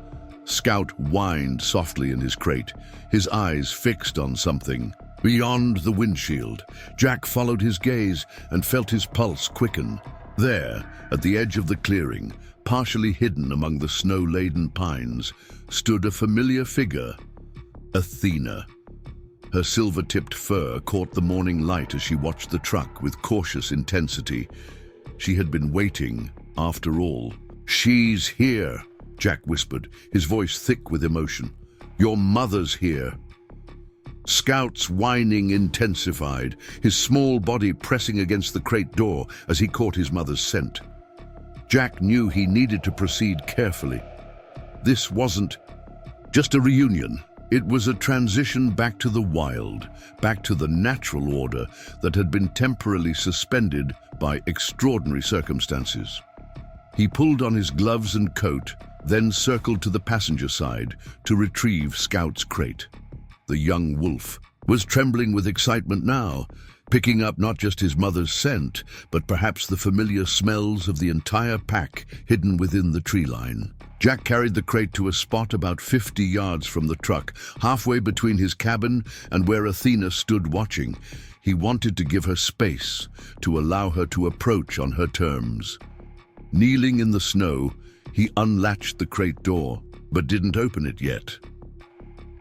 Scout whined softly in his crate, his eyes fixed on something. Beyond the windshield, Jack followed his gaze and felt his pulse quicken. There, at the edge of the clearing, partially hidden among the snow-laden pines, stood a familiar figure, Athena. Her silver-tipped fur caught the morning light as she watched the truck with cautious intensity. She had been waiting, after all. "She's here," Jack whispered, his voice thick with emotion. "Your mother's here." Scout's whining intensified, his small body pressing against the crate door as he caught his mother's scent. Jack knew he needed to proceed carefully. This wasn't just a reunion. It was a transition back to the wild, back to the natural order that had been temporarily suspended by extraordinary circumstances. He pulled on his gloves and coat, then circled to the passenger side to retrieve Scout's crate. The young wolf was trembling with excitement now, picking up not just his mother's scent, but perhaps the familiar smells of the entire pack hidden within the tree line. Jack carried the crate to a spot about 50 yards from the truck, halfway between his cabin and where Athena stood watching. He wanted to give her space, to allow her to approach on her terms. Kneeling in the snow, he unlatched the crate door, but didn't open it yet.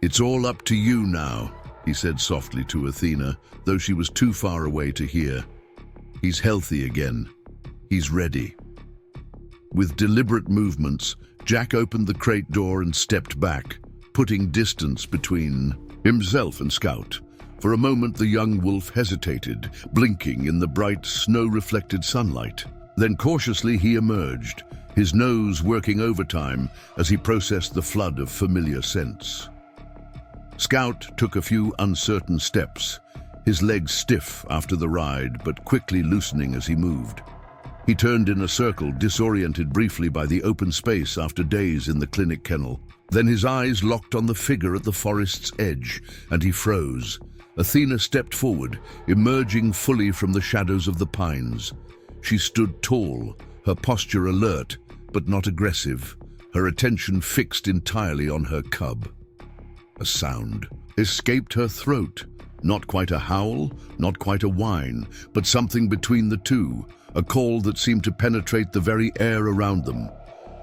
"It's all up to you now," he said softly to Athena, though she was too far away to hear. "He's healthy again. He's ready." With deliberate movements, Jack opened the crate door and stepped back, putting distance between himself and Scout. For a moment, the young wolf hesitated, blinking in the bright, snow-reflected sunlight. Then cautiously he emerged, his nose working overtime as he processed the flood of familiar scents. Scout took a few uncertain steps, his legs stiff after the ride, but quickly loosening as he moved. He turned in a circle, disoriented briefly by the open space after days in the clinic kennel. Then his eyes locked on the figure at the forest's edge, and he froze. Athena stepped forward, emerging fully from the shadows of the pines. She stood tall, her posture alert, but not aggressive, her attention fixed entirely on her cub. A sound escaped her throat, not quite a howl, not quite a whine, but something between the two, a call that seemed to penetrate the very air around them.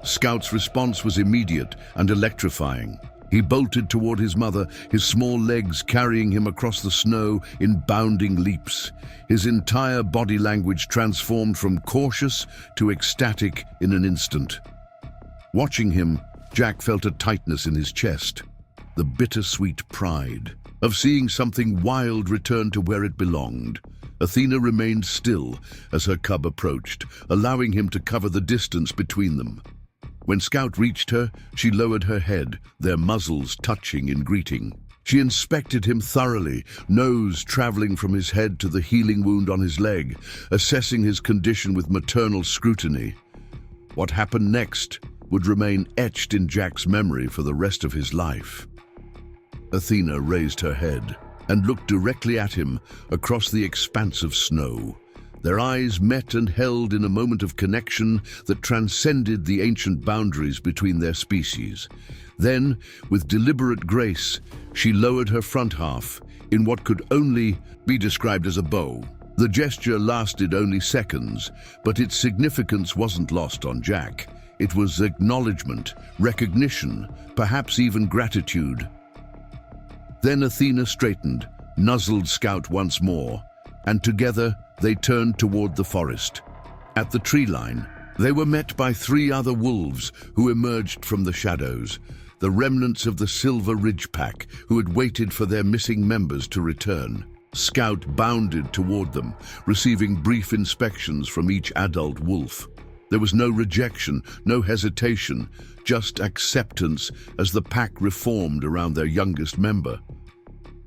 Scout's response was immediate and electrifying. He bolted toward his mother, his small legs carrying him across the snow in bounding leaps. His entire body language transformed from cautious to ecstatic in an instant. Watching him, Jack felt a tightness in his chest, the bittersweet pride of seeing something wild return to where it belonged. Athena remained still as her cub approached, allowing him to cover the distance between them. When Scout reached her, she lowered her head, their muzzles touching in greeting. She inspected him thoroughly, nose traveling from his head to the healing wound on his leg, assessing his condition with maternal scrutiny. What happened next would remain etched in Jack's memory for the rest of his life. Athena raised her head and looked directly at him across the expanse of snow. Their eyes met and held in a moment of connection that transcended the ancient boundaries between their species. Then, with deliberate grace, she lowered her front half in what could only be described as a bow. The gesture lasted only seconds, but its significance wasn't lost on Jack. It was acknowledgement, recognition, perhaps even gratitude. Then Athena straightened, nuzzled Scout once more, and together they turned toward the forest. At the tree line, they were met by 3 other wolves who emerged from the shadows, the remnants of the Silver Ridge Pack who had waited for their missing members to return. Scout bounded toward them, receiving brief inspections from each adult wolf. There was no rejection, no hesitation, just acceptance as the pack reformed around their youngest member.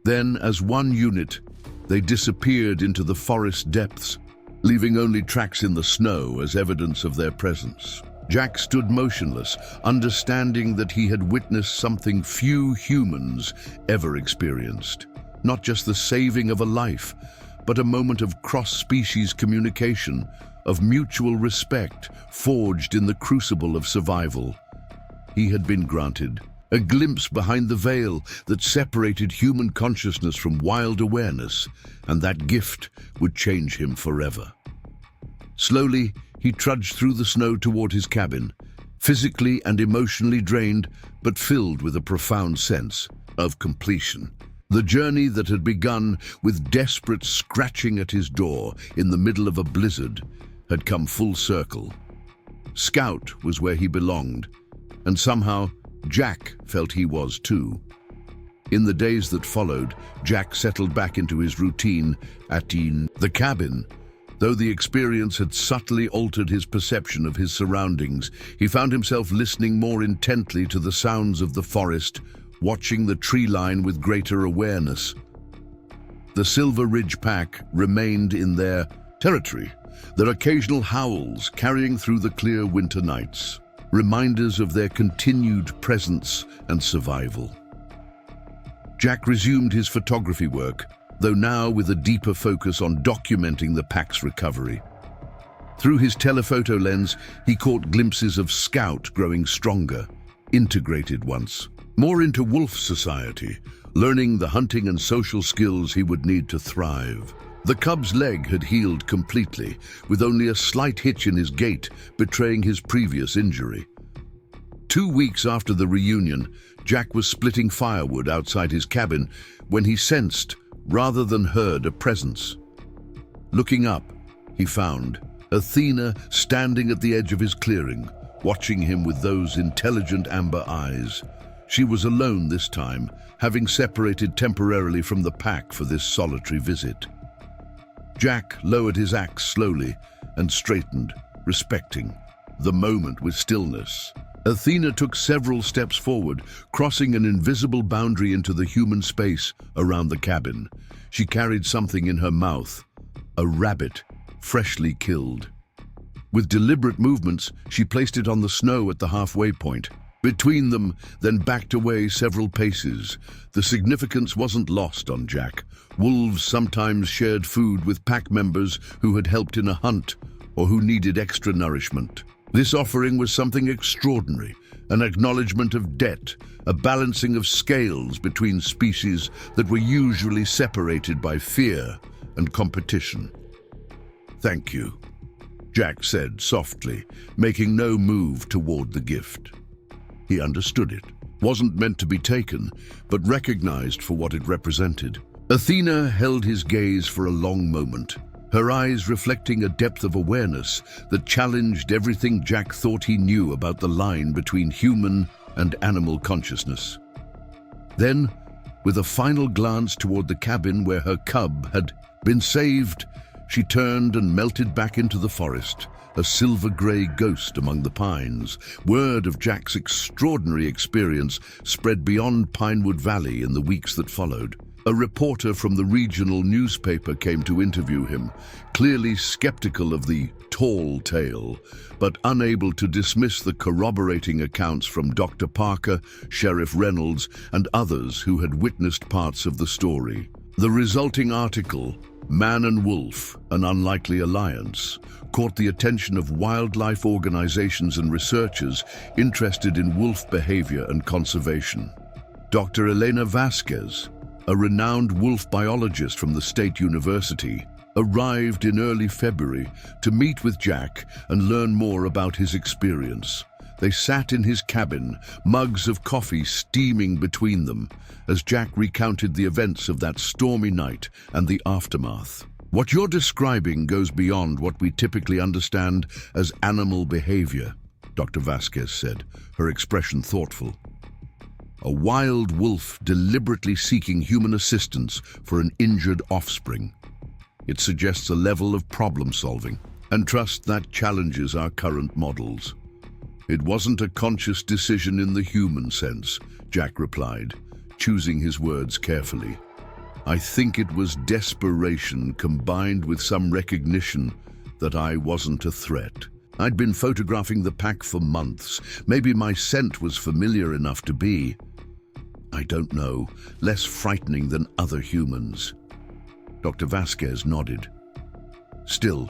Then, as one unit, they disappeared into the forest depths, leaving only tracks in the snow as evidence of their presence. Jack stood motionless, understanding that he had witnessed something few humans ever experienced. Not just the saving of a life, but a moment of cross-species communication, of mutual respect forged in the crucible of survival. He had been granted a glimpse behind the veil that separated human consciousness from wild awareness, and that gift would change him forever. Slowly, he trudged through the snow toward his cabin, physically and emotionally drained, but filled with a profound sense of completion. The journey that had begun with desperate scratching at his door in the middle of a blizzard had come full circle. Scout was where he belonged, and somehow Jack felt he was too. In the days that followed, Jack settled back into his routine at the cabin. Though the experience had subtly altered his perception of his surroundings, he found himself listening more intently to the sounds of the forest, watching the tree line with greater awareness. The Silver Ridge Pack remained in their territory, their occasional howls carrying through the clear winter nights, reminders of their continued presence and survival. Jack resumed his photography work, though now with a deeper focus on documenting the pack's recovery. Through his telephoto lens, he caught glimpses of Scout growing stronger, integrated once more into wolf society, learning the hunting and social skills he would need to thrive. The cub's leg had healed completely, with only a slight hitch in his gait betraying his previous injury. 2 weeks after the reunion, Jack was splitting firewood outside his cabin when he sensed, rather than heard, a presence. Looking up, he found Athena standing at the edge of his clearing, watching him with those intelligent amber eyes. She was alone this time, having separated temporarily from the pack for this solitary visit. Jack lowered his axe slowly and straightened, respecting the moment with stillness. Athena took several steps forward, crossing an invisible boundary into the human space around the cabin. She carried something in her mouth, a rabbit, freshly killed. With deliberate movements, she placed it on the snow at the halfway point. Between them, then backed away several paces. The significance wasn't lost on Jack. Wolves sometimes shared food with pack members who had helped in a hunt or who needed extra nourishment. This offering was something extraordinary, an acknowledgement of debt, a balancing of scales between species that were usually separated by fear and competition. "Thank you," Jack said softly, making no move toward the gift. He understood it, wasn't meant to be taken, but recognized for what it represented. Athena held his gaze for a long moment, her eyes reflecting a depth of awareness that challenged everything Jack thought he knew about the line between human and animal consciousness. Then, with a final glance toward the cabin where her cub had been saved, she turned and melted back into the forest, a silver-gray ghost among the pines. Word of Jack's extraordinary experience spread beyond Pinewood Valley in the weeks that followed. A reporter from the regional newspaper came to interview him, clearly skeptical of the tall tale, but unable to dismiss the corroborating accounts from Dr. Parker, Sheriff Reynolds, and others who had witnessed parts of the story. The resulting article, "Man and Wolf, an Unlikely Alliance," caught the attention of wildlife organizations and researchers interested in wolf behavior and conservation. Dr. Elena Vasquez, a renowned wolf biologist from the State University, arrived in early February to meet with Jack and learn more about his experience. They sat in his cabin, mugs of coffee steaming between them, as Jack recounted the events of that stormy night and the aftermath. "What you're describing goes beyond what we typically understand as animal behavior," Dr. Vasquez said, her expression thoughtful. "A wild wolf deliberately seeking human assistance for an injured offspring. It suggests a level of problem solving and trust that challenges our current models." "It wasn't a conscious decision in the human sense," Jack replied, choosing his words carefully. "I think it was desperation combined with some recognition that I wasn't a threat. I'd been photographing the pack for months. Maybe my scent was familiar enough to be, I don't know, less frightening than other humans." Dr. Vasquez nodded. "Still,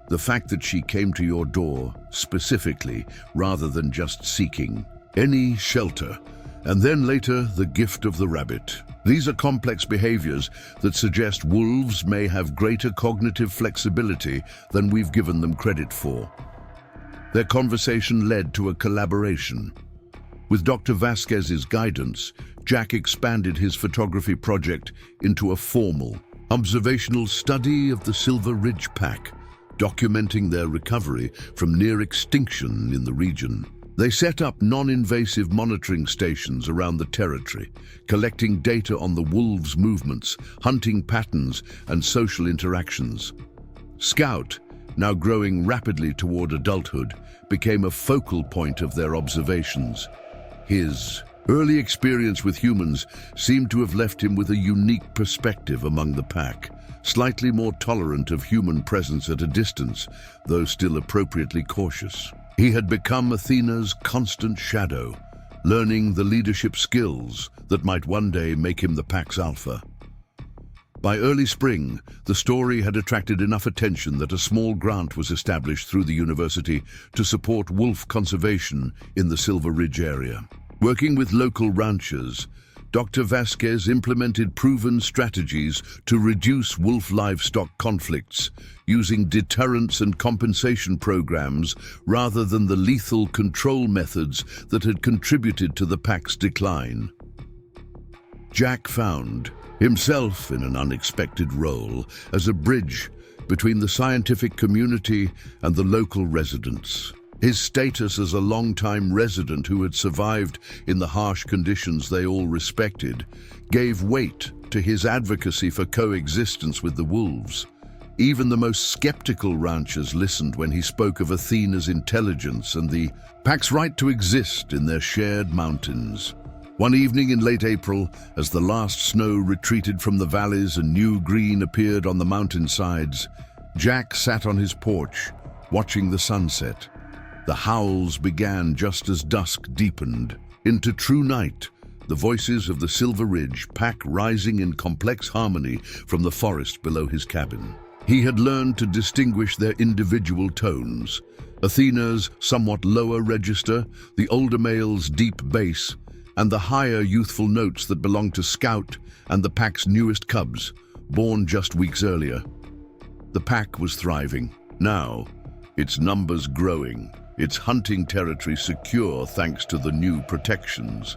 the fact that she came to your door specifically, rather than just seeking any shelter, and then later the gift of the rabbit. These are complex behaviors that suggest wolves may have greater cognitive flexibility than we've given them credit for." Their conversation led to a collaboration. With Dr. Vasquez's guidance, Jack expanded his photography project into a formal, observational study of the Silver Ridge Pack, documenting their recovery from near extinction in the region. They set up non-invasive monitoring stations around the territory, collecting data on the wolves' movements, hunting patterns, and social interactions. Scout, now growing rapidly toward adulthood, became a focal point of their observations. His early experience with humans seemed to have left him with a unique perspective among the pack, slightly more tolerant of human presence at a distance, though still appropriately cautious. He had become Athena's constant shadow, learning the leadership skills that might one day make him the pack's alpha. By early spring, the story had attracted enough attention that a small grant was established through the university to support wolf conservation in the Silver Ridge area. Working with local ranchers, Dr. Vasquez implemented proven strategies to reduce wolf livestock conflicts, using deterrence and compensation programs rather than the lethal control methods that had contributed to the pack's decline. Jack found himself in an unexpected role as a bridge between the scientific community and the local residents. His status as a long-time resident who had survived in the harsh conditions they all respected gave weight to his advocacy for coexistence with the wolves. Even the most skeptical ranchers listened when he spoke of Athena's intelligence and the pack's right to exist in their shared mountains. One evening in late April, as the last snow retreated from the valleys and new green appeared on the mountainsides, Jack sat on his porch, watching the sunset. The howls began just as dusk deepened. Into true night, the voices of the Silver Ridge pack rising in complex harmony from the forest below his cabin. He had learned to distinguish their individual tones. Athena's somewhat lower register, the older male's deep bass, and the higher youthful notes that belonged to Scout and the pack's newest cubs, born just weeks earlier. The pack was thriving. Now, its numbers growing, its hunting territory secure thanks to the new protections.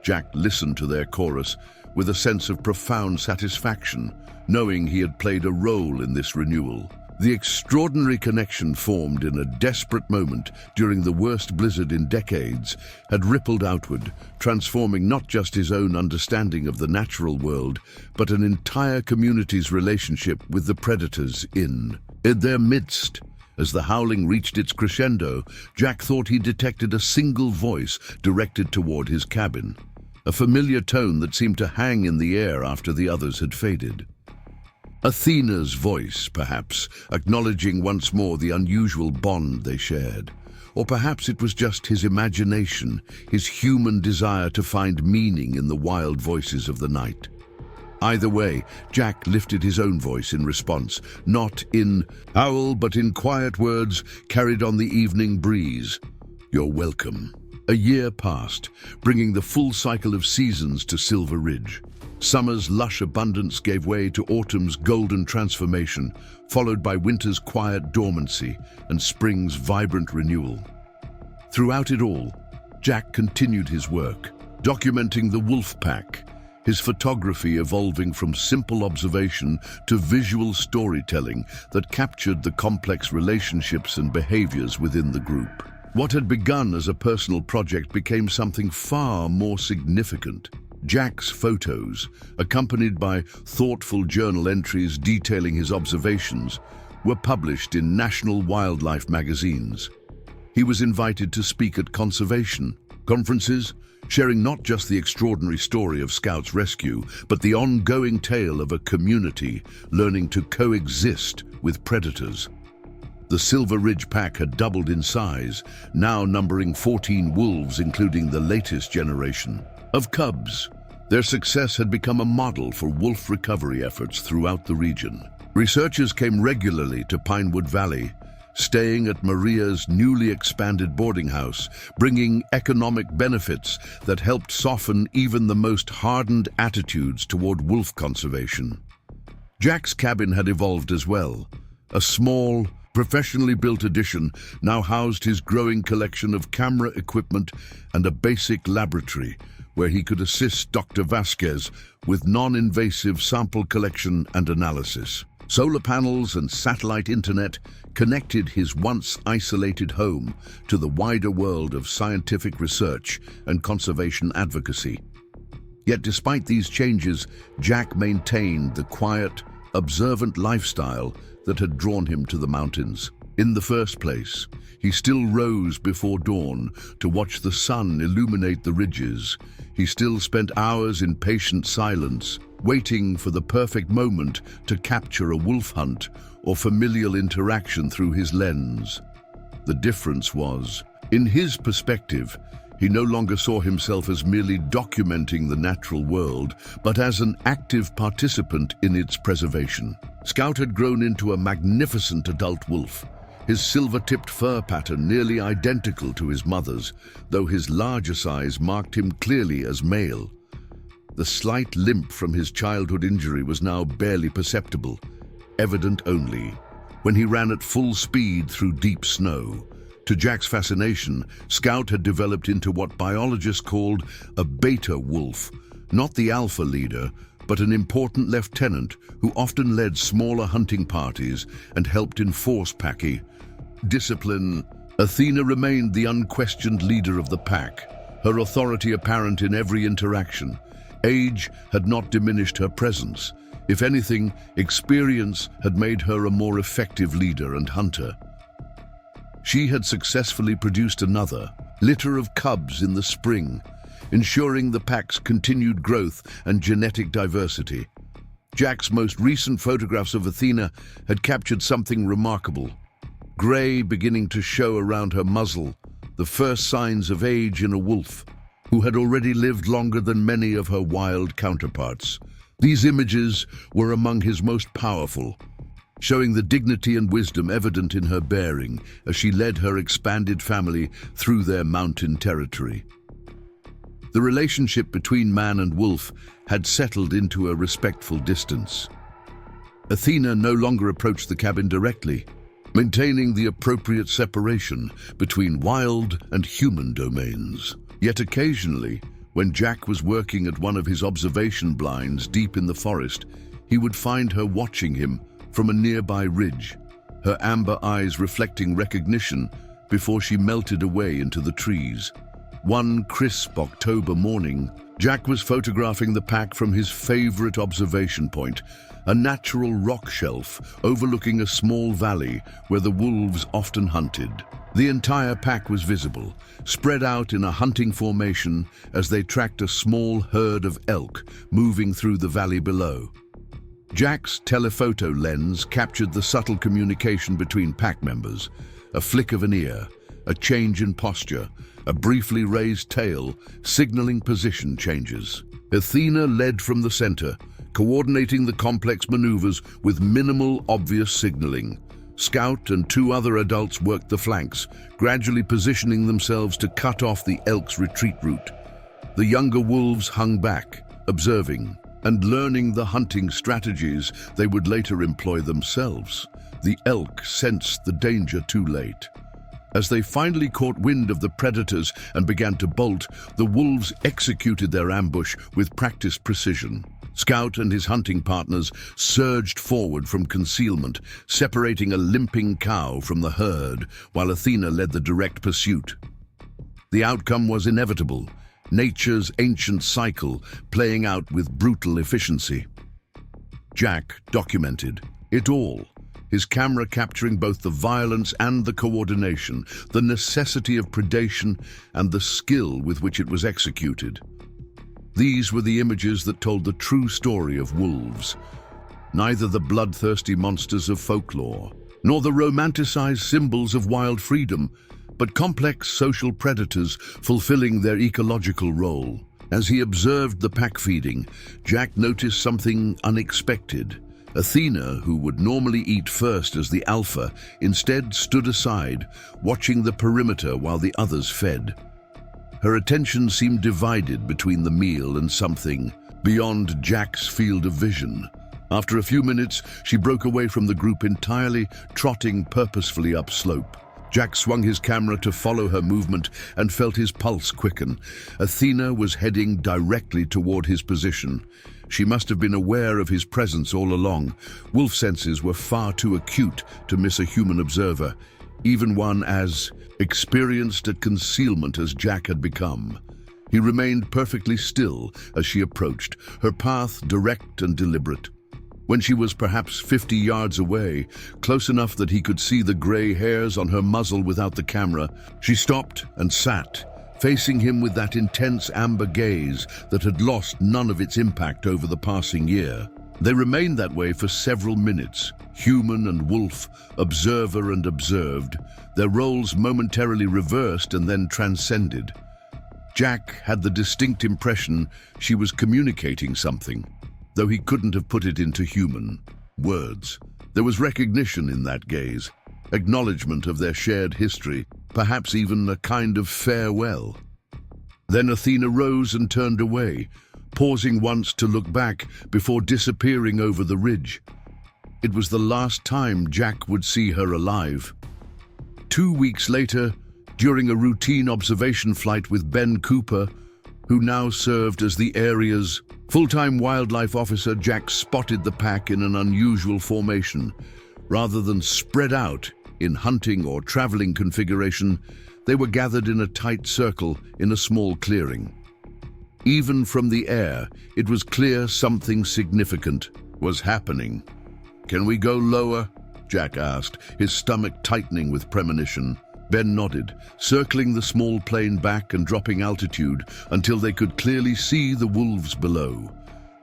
Jack listened to their chorus with a sense of profound satisfaction, knowing he had played a role in this renewal. The extraordinary connection formed in a desperate moment during the worst blizzard in decades had rippled outward, transforming not just his own understanding of the natural world, but an entire community's relationship with the predators in their midst. As the howling reached its crescendo, Jack thought he detected a single voice directed toward his cabin, a familiar tone that seemed to hang in the air after the others had faded. Athena's voice, perhaps, acknowledging once more the unusual bond they shared. Or perhaps it was just his imagination, his human desire to find meaning in the wild voices of the night. Either way, Jack lifted his own voice in response, not in howl but in quiet words carried on the evening breeze. "You're welcome." A year passed, bringing the full cycle of seasons to Silver Ridge. Summer's lush abundance gave way to autumn's golden transformation, followed by winter's quiet dormancy and spring's vibrant renewal. Throughout it all, Jack continued his work, documenting the wolf pack, his photography evolving from simple observation to visual storytelling that captured the complex relationships and behaviors within the group. What had begun as a personal project became something far more significant. Jack's photos, accompanied by thoughtful journal entries detailing his observations, were published in national wildlife magazines. He was invited to speak at conservation conferences, sharing not just the extraordinary story of Scout's rescue, but the ongoing tale of a community learning to coexist with predators. The Silver Ridge pack had doubled in size, now numbering 14 wolves, including the latest generation of cubs. Their success had become a model for wolf recovery efforts throughout the region. Researchers came regularly to Pinewood Valley, staying at Maria's newly expanded boarding house, bringing economic benefits that helped soften even the most hardened attitudes toward wolf conservation. Jack's cabin had evolved as well. A small, professionally built addition now housed his growing collection of camera equipment and a basic laboratory where he could assist Dr. Vasquez with non-invasive sample collection and analysis. Solar panels and satellite internet connected his once isolated home to the wider world of scientific research and conservation advocacy. Yet despite these changes, Jack maintained the quiet, observant lifestyle that had drawn him to the mountains. In the first place, he still rose before dawn to watch the sun illuminate the ridges. He still spent hours in patient silence, waiting for the perfect moment to capture a wolf hunt or familial interaction through his lens. The difference was, in his perspective, he no longer saw himself as merely documenting the natural world, but as an active participant in its preservation. Scout had grown into a magnificent adult wolf, his silver-tipped fur pattern nearly identical to his mother's, though his larger size marked him clearly as male. The slight limp from his childhood injury was now barely perceptible, evident only when he ran at full speed through deep snow. To Jack's fascination, Scout had developed into what biologists called a beta wolf, not the alpha leader, but an important lieutenant who often led smaller hunting parties and helped enforce pack discipline. Athena remained the unquestioned leader of the pack, her authority apparent in every interaction. Age had not diminished her presence. If anything, experience had made her a more effective leader and hunter. She had successfully produced another litter of cubs in the spring, ensuring the pack's continued growth and genetic diversity. Jack's most recent photographs of Athena had captured something remarkable. Gray beginning to show around her muzzle, the first signs of age in a wolf, who had already lived longer than many of her wild counterparts. These images were among his most powerful, showing the dignity and wisdom evident in her bearing as she led her expanded family through their mountain territory. The relationship between man and wolf had settled into a respectful distance. Athena no longer approached the cabin directly, maintaining the appropriate separation between wild and human domains. Yet occasionally, when Jack was working at one of his observation blinds deep in the forest, he would find her watching him from a nearby ridge, her amber eyes reflecting recognition before she melted away into the trees. One crisp October morning, Jack was photographing the pack from his favorite observation point, a natural rock shelf overlooking a small valley where the wolves often hunted. The entire pack was visible, spread out in a hunting formation as they tracked a small herd of elk moving through the valley below. Jack's telephoto lens captured the subtle communication between pack members, a flick of an ear, a change in posture, a briefly raised tail, signaling position changes. Athena led from the center, coordinating the complex maneuvers with minimal obvious signaling. Scout and two other adults worked the flanks, gradually positioning themselves to cut off the elk's retreat route. The younger wolves hung back, observing, and learning the hunting strategies they would later employ themselves. The elk sensed the danger too late. As they finally caught wind of the predators and began to bolt, the wolves executed their ambush with practiced precision. Scout and his hunting partners surged forward from concealment, separating a limping cow from the herd, while Athena led the direct pursuit. The outcome was inevitable, nature's ancient cycle playing out with brutal efficiency. Jack documented it all, his camera capturing both the violence and the coordination, the necessity of predation and the skill with which it was executed. These were the images that told the true story of wolves, neither the bloodthirsty monsters of folklore, nor the romanticized symbols of wild freedom, but complex social predators fulfilling their ecological role. As he observed the pack feeding, Jack noticed something unexpected. Athena, who would normally eat first as the alpha, instead stood aside, watching the perimeter while the others fed. Her attention seemed divided between the meal and something beyond Jack's field of vision. After a few minutes, she broke away from the group entirely, trotting purposefully upslope. Jack swung his camera to follow her movement and felt his pulse quicken. Athena was heading directly toward his position. She must have been aware of his presence all along. Wolf senses were far too acute to miss a human observer, even one as experienced at concealment as Jack had become. He remained perfectly still as she approached, her path direct and deliberate. When she was perhaps 50 yards away, close enough that he could see the gray hairs on her muzzle without the camera, she stopped and sat, facing him with that intense amber gaze that had lost none of its impact over the passing year. They remained that way for several minutes, human and wolf, observer and observed, their roles momentarily reversed and then transcended. Jack had the distinct impression she was communicating something, though he couldn't have put it into human words. There was recognition in that gaze, acknowledgement of their shared history, perhaps even a kind of farewell. Then Athena rose and turned away, pausing once to look back before disappearing over the ridge. It was the last time Jack would see her alive. 2 weeks later, during a routine observation flight with Ben Cooper, who now served as the area's full-time wildlife officer, Jack spotted the pack in an unusual formation. Rather than spread out in hunting or traveling configuration, they were gathered in a tight circle in a small clearing. Even from the air, it was clear something significant was happening. "Can we go lower?" Jack asked, his stomach tightening with premonition. Ben nodded, circling the small plane back and dropping altitude until they could clearly see the wolves below.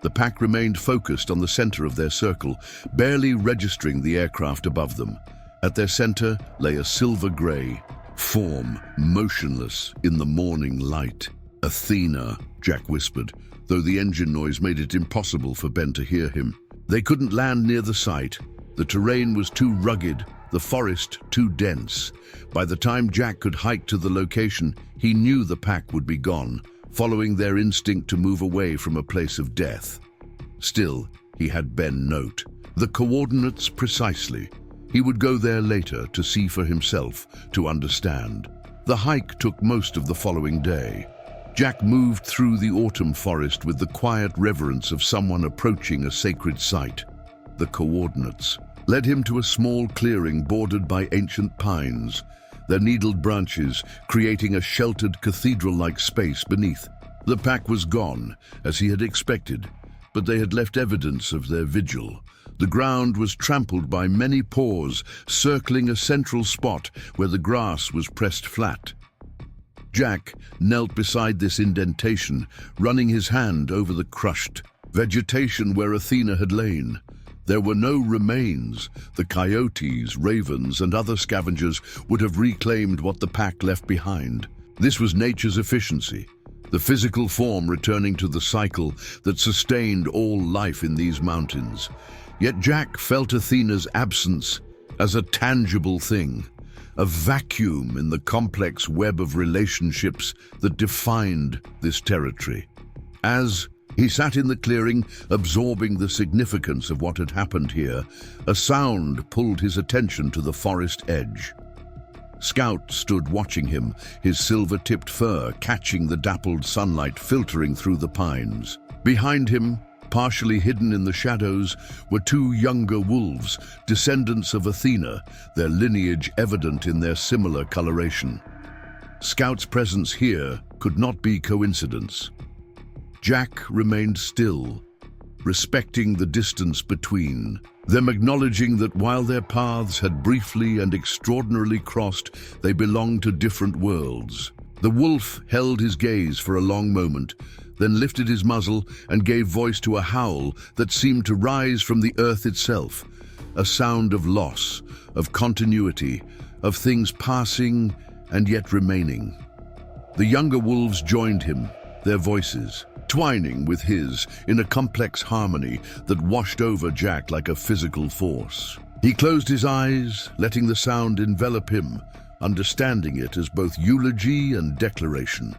The pack remained focused on the center of their circle, barely registering the aircraft above them. At their center lay a silver-gray form, motionless in the morning light. "Athena," Jack whispered, though the engine noise made it impossible for Ben to hear him. They couldn't land near the site. The terrain was too rugged, the forest too dense. By the time Jack could hike to the location, he knew the pack would be gone, following their instinct to move away from a place of death. Still, he had Ben note the coordinates precisely. He would go there later to see for himself, to understand. The hike took most of the following day. Jack moved through the autumn forest with the quiet reverence of someone approaching a sacred site. The coordinates led him to a small clearing bordered by ancient pines, their needled branches creating a sheltered cathedral-like space beneath. The pack was gone, as he had expected, but they had left evidence of their vigil. The ground was trampled by many paws, circling a central spot where the grass was pressed flat. Jack knelt beside this indentation, running his hand over the crushed vegetation where Athena had lain. There were no remains. The coyotes, ravens, and other scavengers would have reclaimed what the pack left behind. This was nature's efficiency, the physical form returning to the cycle that sustained all life in these mountains. Yet Jack felt Athena's absence as a tangible thing, a vacuum in the complex web of relationships that defined this territory. As He sat in the clearing, absorbing the significance of what had happened here. A sound pulled his attention to the forest edge. Scout stood watching him, his silver-tipped fur catching the dappled sunlight filtering through the pines. Behind him, partially hidden in the shadows, were two younger wolves, descendants of Athena, their lineage evident in their similar coloration. Scout's presence here could not be coincidence. Jack remained still, respecting the distance between them, acknowledging that while their paths had briefly and extraordinarily crossed, they belonged to different worlds. The wolf held his gaze for a long moment, then lifted his muzzle and gave voice to a howl that seemed to rise from the earth itself, a sound of loss, of continuity, of things passing and yet remaining. The younger wolves joined him, their voices twining with his in a complex harmony that washed over Jack like a physical force. He closed his eyes, letting the sound envelop him, understanding it as both eulogy and declaration.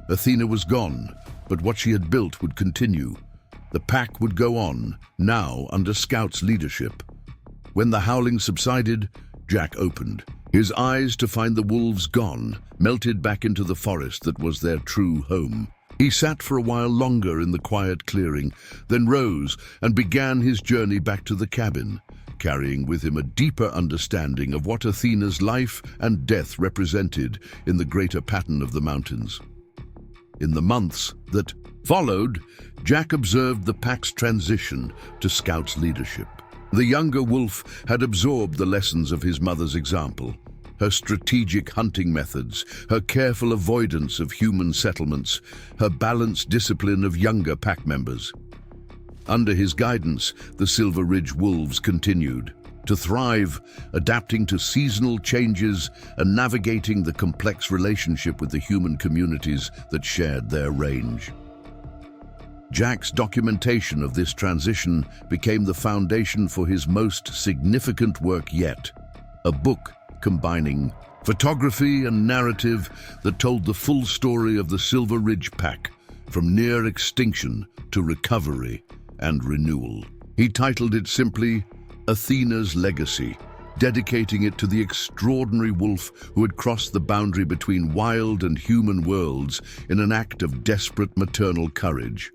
Athena was gone, but what she had built would continue. The pack would go on, now under Scout's leadership. When the howling subsided, Jack opened, his eyes to find the wolves gone, melted back into the forest that was their true home. He sat for a while longer in the quiet clearing, then rose and began his journey back to the cabin, carrying with him a deeper understanding of what Athena's life and death represented in the greater pattern of the mountains. In the months that followed, Jack observed the pack's transition to Scout's leadership. The younger wolf had absorbed the lessons of his mother's example, her strategic hunting methods, her careful avoidance of human settlements, her balanced discipline of younger pack members. Under his guidance, the Silver Ridge wolves continued to thrive, adapting to seasonal changes and navigating the complex relationship with the human communities that shared their range. Jack's documentation of this transition became the foundation for his most significant work yet, a book combining photography and narrative that told the full story of the Silver Ridge pack, from near extinction to recovery and renewal. He titled it simply Athena's Legacy, dedicating it to the extraordinary wolf who had crossed the boundary between wild and human worlds in an act of desperate maternal courage.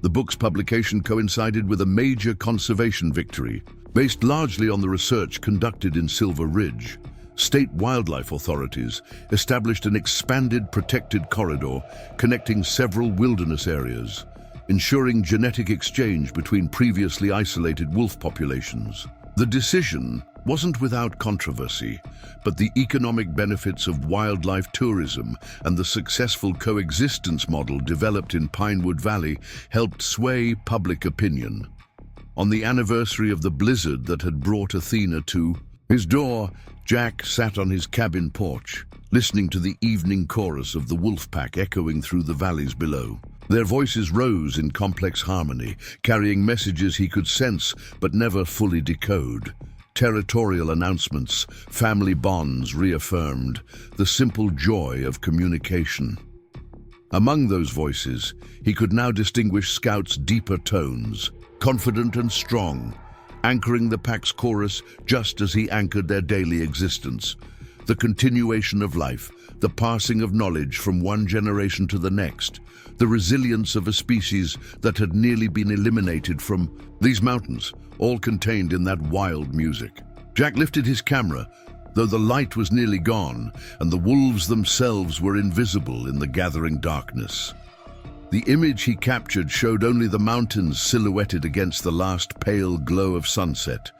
The book's publication coincided with a major conservation victory, based largely on the research conducted in Silver Ridge. State wildlife authorities established an expanded protected corridor connecting several wilderness areas, ensuring genetic exchange between previously isolated wolf populations. The decision wasn't without controversy, but the economic benefits of wildlife tourism and the successful coexistence model developed in Pinewood Valley helped sway public opinion. On the anniversary of the blizzard that had brought Athena to his door, Jack sat on his cabin porch, listening to the evening chorus of the wolf pack echoing through the valleys below. Their voices rose in complex harmony, carrying messages he could sense but never fully decode. Territorial announcements, family bonds reaffirmed, the simple joy of communication. Among those voices, he could now distinguish Scout's deeper tones, confident and strong, anchoring the pack's chorus just as he anchored their daily existence. The continuation of life, the passing of knowledge from one generation to the next, the resilience of a species that had nearly been eliminated from these mountains, all contained in that wild music. Jack lifted his camera, though the light was nearly gone and the wolves themselves were invisible in the gathering darkness. The image he captured showed only the mountains silhouetted against the last pale glow of sunset,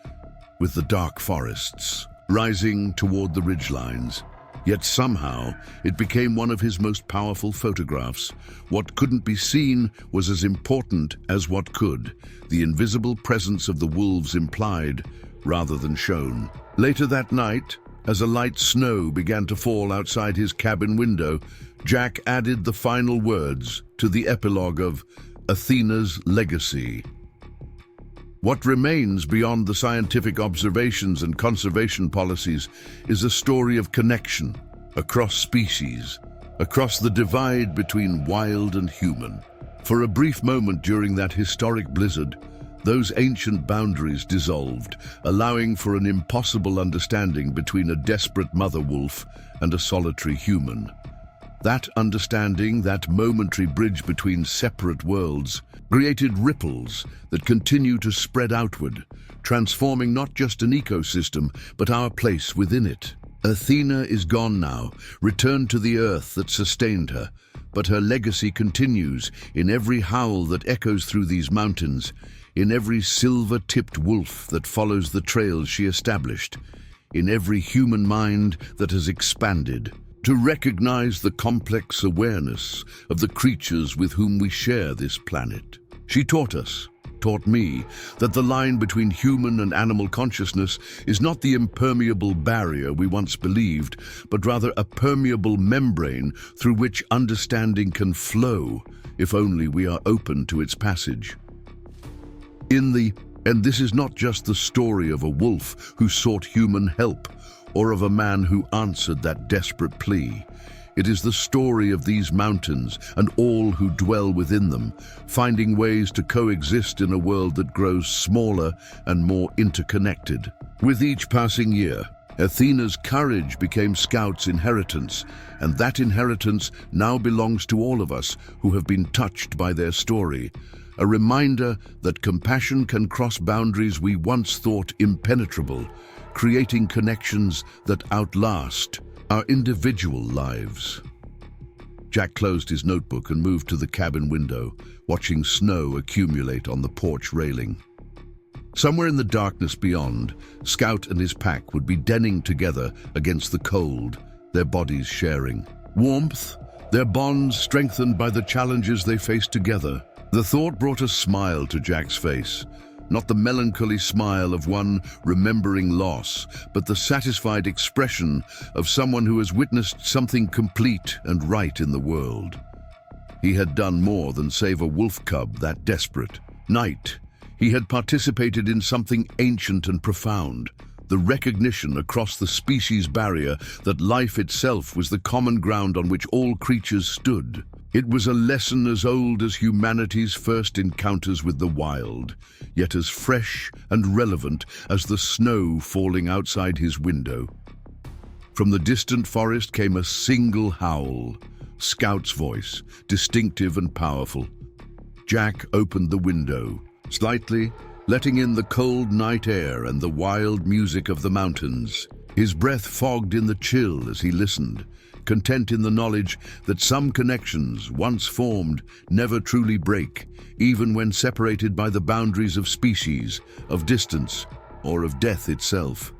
with the dark forests rising toward the ridgelines. Yet somehow, it became one of his most powerful photographs. What couldn't be seen was as important as what could, the invisible presence of the wolves implied rather than shown. Later that night, as a light snow began to fall outside his cabin window, Jack added the final words to the epilogue of Athena's Legacy. What remains beyond the scientific observations and conservation policies is a story of connection across species, across the divide between wild and human. For a brief moment during that historic blizzard, those ancient boundaries dissolved, allowing for an impossible understanding between a desperate mother wolf and a solitary human. That understanding, that momentary bridge between separate worlds, created ripples that continue to spread outward, transforming not just an ecosystem, but our place within it. Athena is gone now, returned to the earth that sustained her, but her legacy continues in every howl that echoes through these mountains, in every silver-tipped wolf that follows the trails she established, in every human mind that has expanded, to recognize the complex awareness of the creatures with whom we share this planet. She taught me, that the line between human and animal consciousness is not the impermeable barrier we once believed, but rather a permeable membrane through which understanding can flow, if only we are open to its passage. And this is not just the story of a wolf who sought human help, or of a man who answered that desperate plea. It is the story of these mountains and all who dwell within them, finding ways to coexist in a world that grows smaller and more interconnected. With each passing year, Athena's courage became Scout's inheritance, and that inheritance now belongs to all of us who have been touched by their story. A reminder that compassion can cross boundaries we once thought impenetrable, creating connections that outlast our individual lives. Jack closed his notebook and moved to the cabin window, watching snow accumulate on the porch railing. Somewhere in the darkness beyond, Scout and his pack would be denning together against the cold, their bodies sharing warmth, their bonds strengthened by the challenges they faced together. The thought brought a smile to Jack's face, not the melancholy smile of one remembering loss, but the satisfied expression of someone who has witnessed something complete and right in the world. He had done more than save a wolf cub that desperate night. He had participated in something ancient and profound, the recognition across the species barrier that life itself was the common ground on which all creatures stood. It was a lesson as old as humanity's first encounters with the wild, yet as fresh and relevant as the snow falling outside his window. From the distant forest came a single howl, Scout's voice, distinctive and powerful. Jack opened the window slightly, letting in the cold night air and the wild music of the mountains. His breath fogged in the chill as he listened, content in the knowledge that some connections, once formed, never truly break, even when separated by the boundaries of species, of distance, or of death itself.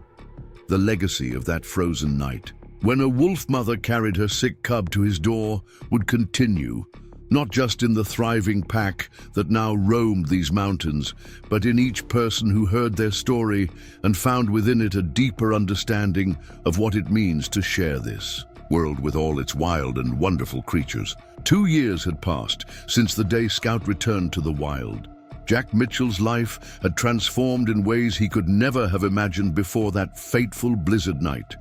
The legacy of that frozen night, when a wolf mother carried her sick cub to his door, would continue, not just in the thriving pack that now roamed these mountains, but in each person who heard their story and found within it a deeper understanding of what it means to share this world with all its wild and wonderful creatures. 2 years had passed since the day Scout returned to the wild. Jack Mitchell's life had transformed in ways he could never have imagined before that fateful blizzard night.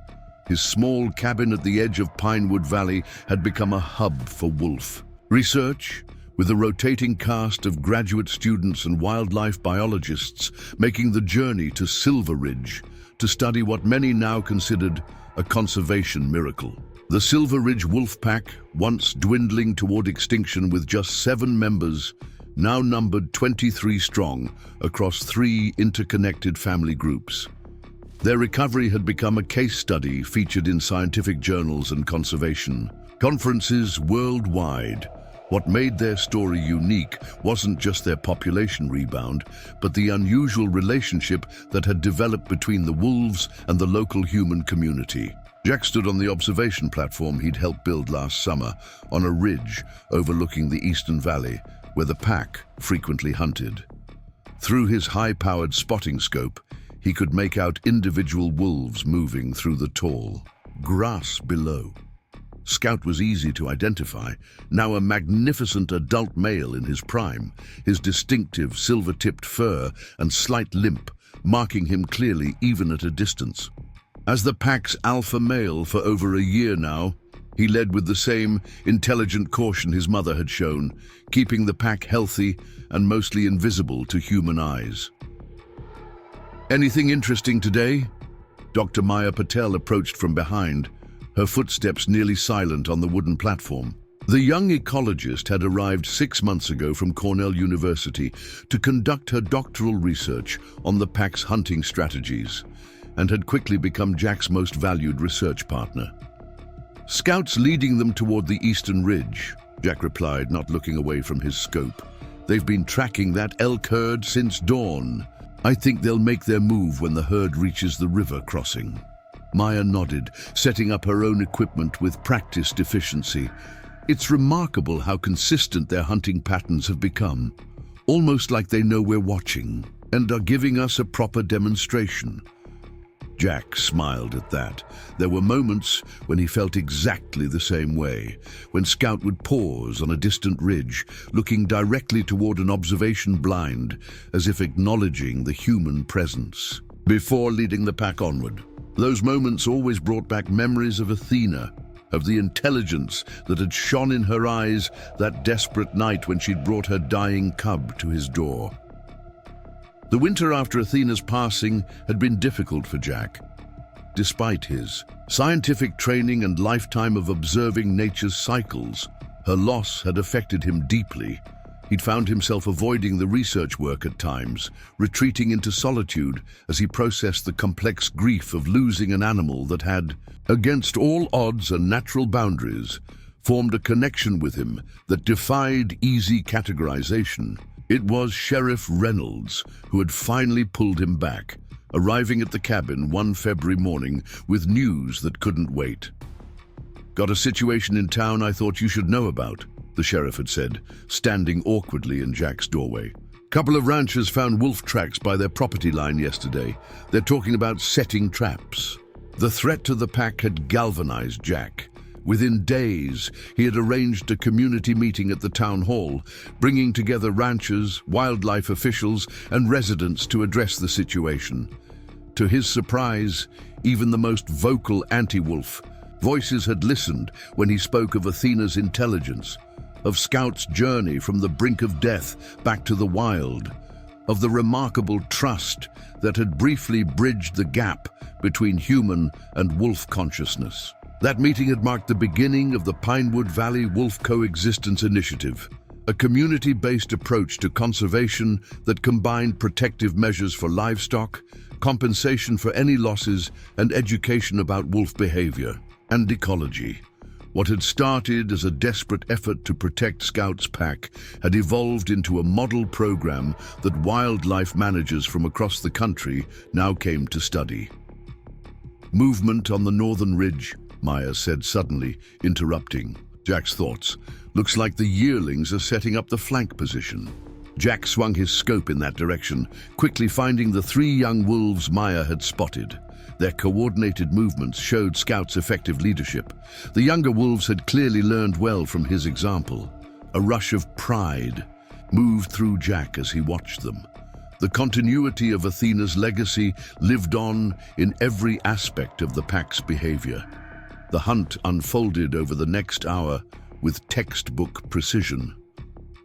His small cabin at the edge of Pinewood Valley had become a hub for wolf research, with a rotating cast of graduate students and wildlife biologists making the journey to Silver Ridge to study what many now considered a conservation miracle. The Silver Ridge wolf pack, once dwindling toward extinction with just 7 members, now numbered 23 strong across 3 interconnected family groups. Their recovery had become a case study featured in scientific journals and conservation conferences worldwide. What made their story unique wasn't just their population rebound, but the unusual relationship that had developed between the wolves and the local human community. Jack stood on the observation platform he'd helped build last summer, on a ridge overlooking the eastern valley, where the pack frequently hunted. Through his high-powered spotting scope, he could make out individual wolves moving through the tall grass below. Scout was easy to identify, now a magnificent adult male in his prime, his distinctive silver-tipped fur and slight limp marking him clearly even at a distance. As the pack's alpha male for over a year now, He led with the same intelligent caution his mother had shown, keeping the pack healthy and mostly invisible to human eyes. "Anything interesting today?" Dr. Maya Patel approached from behind, her footsteps nearly silent on the wooden platform. The young ecologist had arrived 6 months ago from Cornell University to conduct her doctoral research on the pack's hunting strategies, and had quickly become Jack's most valued research partner. "Scouts leading them toward the eastern ridge," Jack replied, not looking away from his scope. "They've been tracking that elk herd since dawn. I think they'll make their move when the herd reaches the river crossing." Maya nodded, setting up her own equipment with practiced efficiency. It's remarkable how consistent their hunting patterns have become, almost like they know we're watching and are giving us a proper demonstration. Jack smiled at that. There were moments when he felt exactly the same way, when Scout would pause on a distant ridge, looking directly toward an observation blind, as if acknowledging the human presence, before leading the pack onward. Those moments always brought back memories of Athena, of the intelligence that had shone in her eyes that desperate night when she'd brought her dying cub to his door. The winter after Athena's passing had been difficult for Jack. Despite his scientific training and lifetime of observing nature's cycles, her loss had affected him deeply. He'd found himself avoiding the research work at times, retreating into solitude as he processed the complex grief of losing an animal that had, against all odds and natural boundaries, formed a connection with him that defied easy categorization. It was Sheriff Reynolds who had finally pulled him back, arriving at the cabin one February morning with news that couldn't wait. "Got a situation in town I thought you should know about," the sheriff had said, standing awkwardly in Jack's doorway. "Couple of ranchers found wolf tracks by their property line yesterday. They're talking about setting traps." The threat to the pack had galvanized Jack. Within days, he had arranged a community meeting at the town hall, bringing together ranchers, wildlife officials, and residents to address the situation. To his surprise, even the most vocal anti-wolf voices had listened when he spoke of Athena's intelligence, of Scout's journey from the brink of death back to the wild, of the remarkable trust that had briefly bridged the gap between human and wolf consciousness. That meeting had marked the beginning of the Pinewood Valley Wolf Coexistence Initiative, a community-based approach to conservation that combined protective measures for livestock, compensation for any losses, and education about wolf behavior and ecology. What had started as a desperate effort to protect Scout's pack had evolved into a model program that wildlife managers from across the country now came to study. "Movement on the northern ridge," Maya said suddenly, interrupting Jack's thoughts. "Looks like the yearlings are setting up the flank position." Jack swung his scope in that direction, quickly finding the 3 young wolves Maya had spotted. Their coordinated movements showed Scout's effective leadership. The younger wolves had clearly learned well from his example. A rush of pride moved through Jack as he watched them. The continuity of Athena's legacy lived on in every aspect of the pack's behavior. The hunt unfolded over the next hour with textbook precision.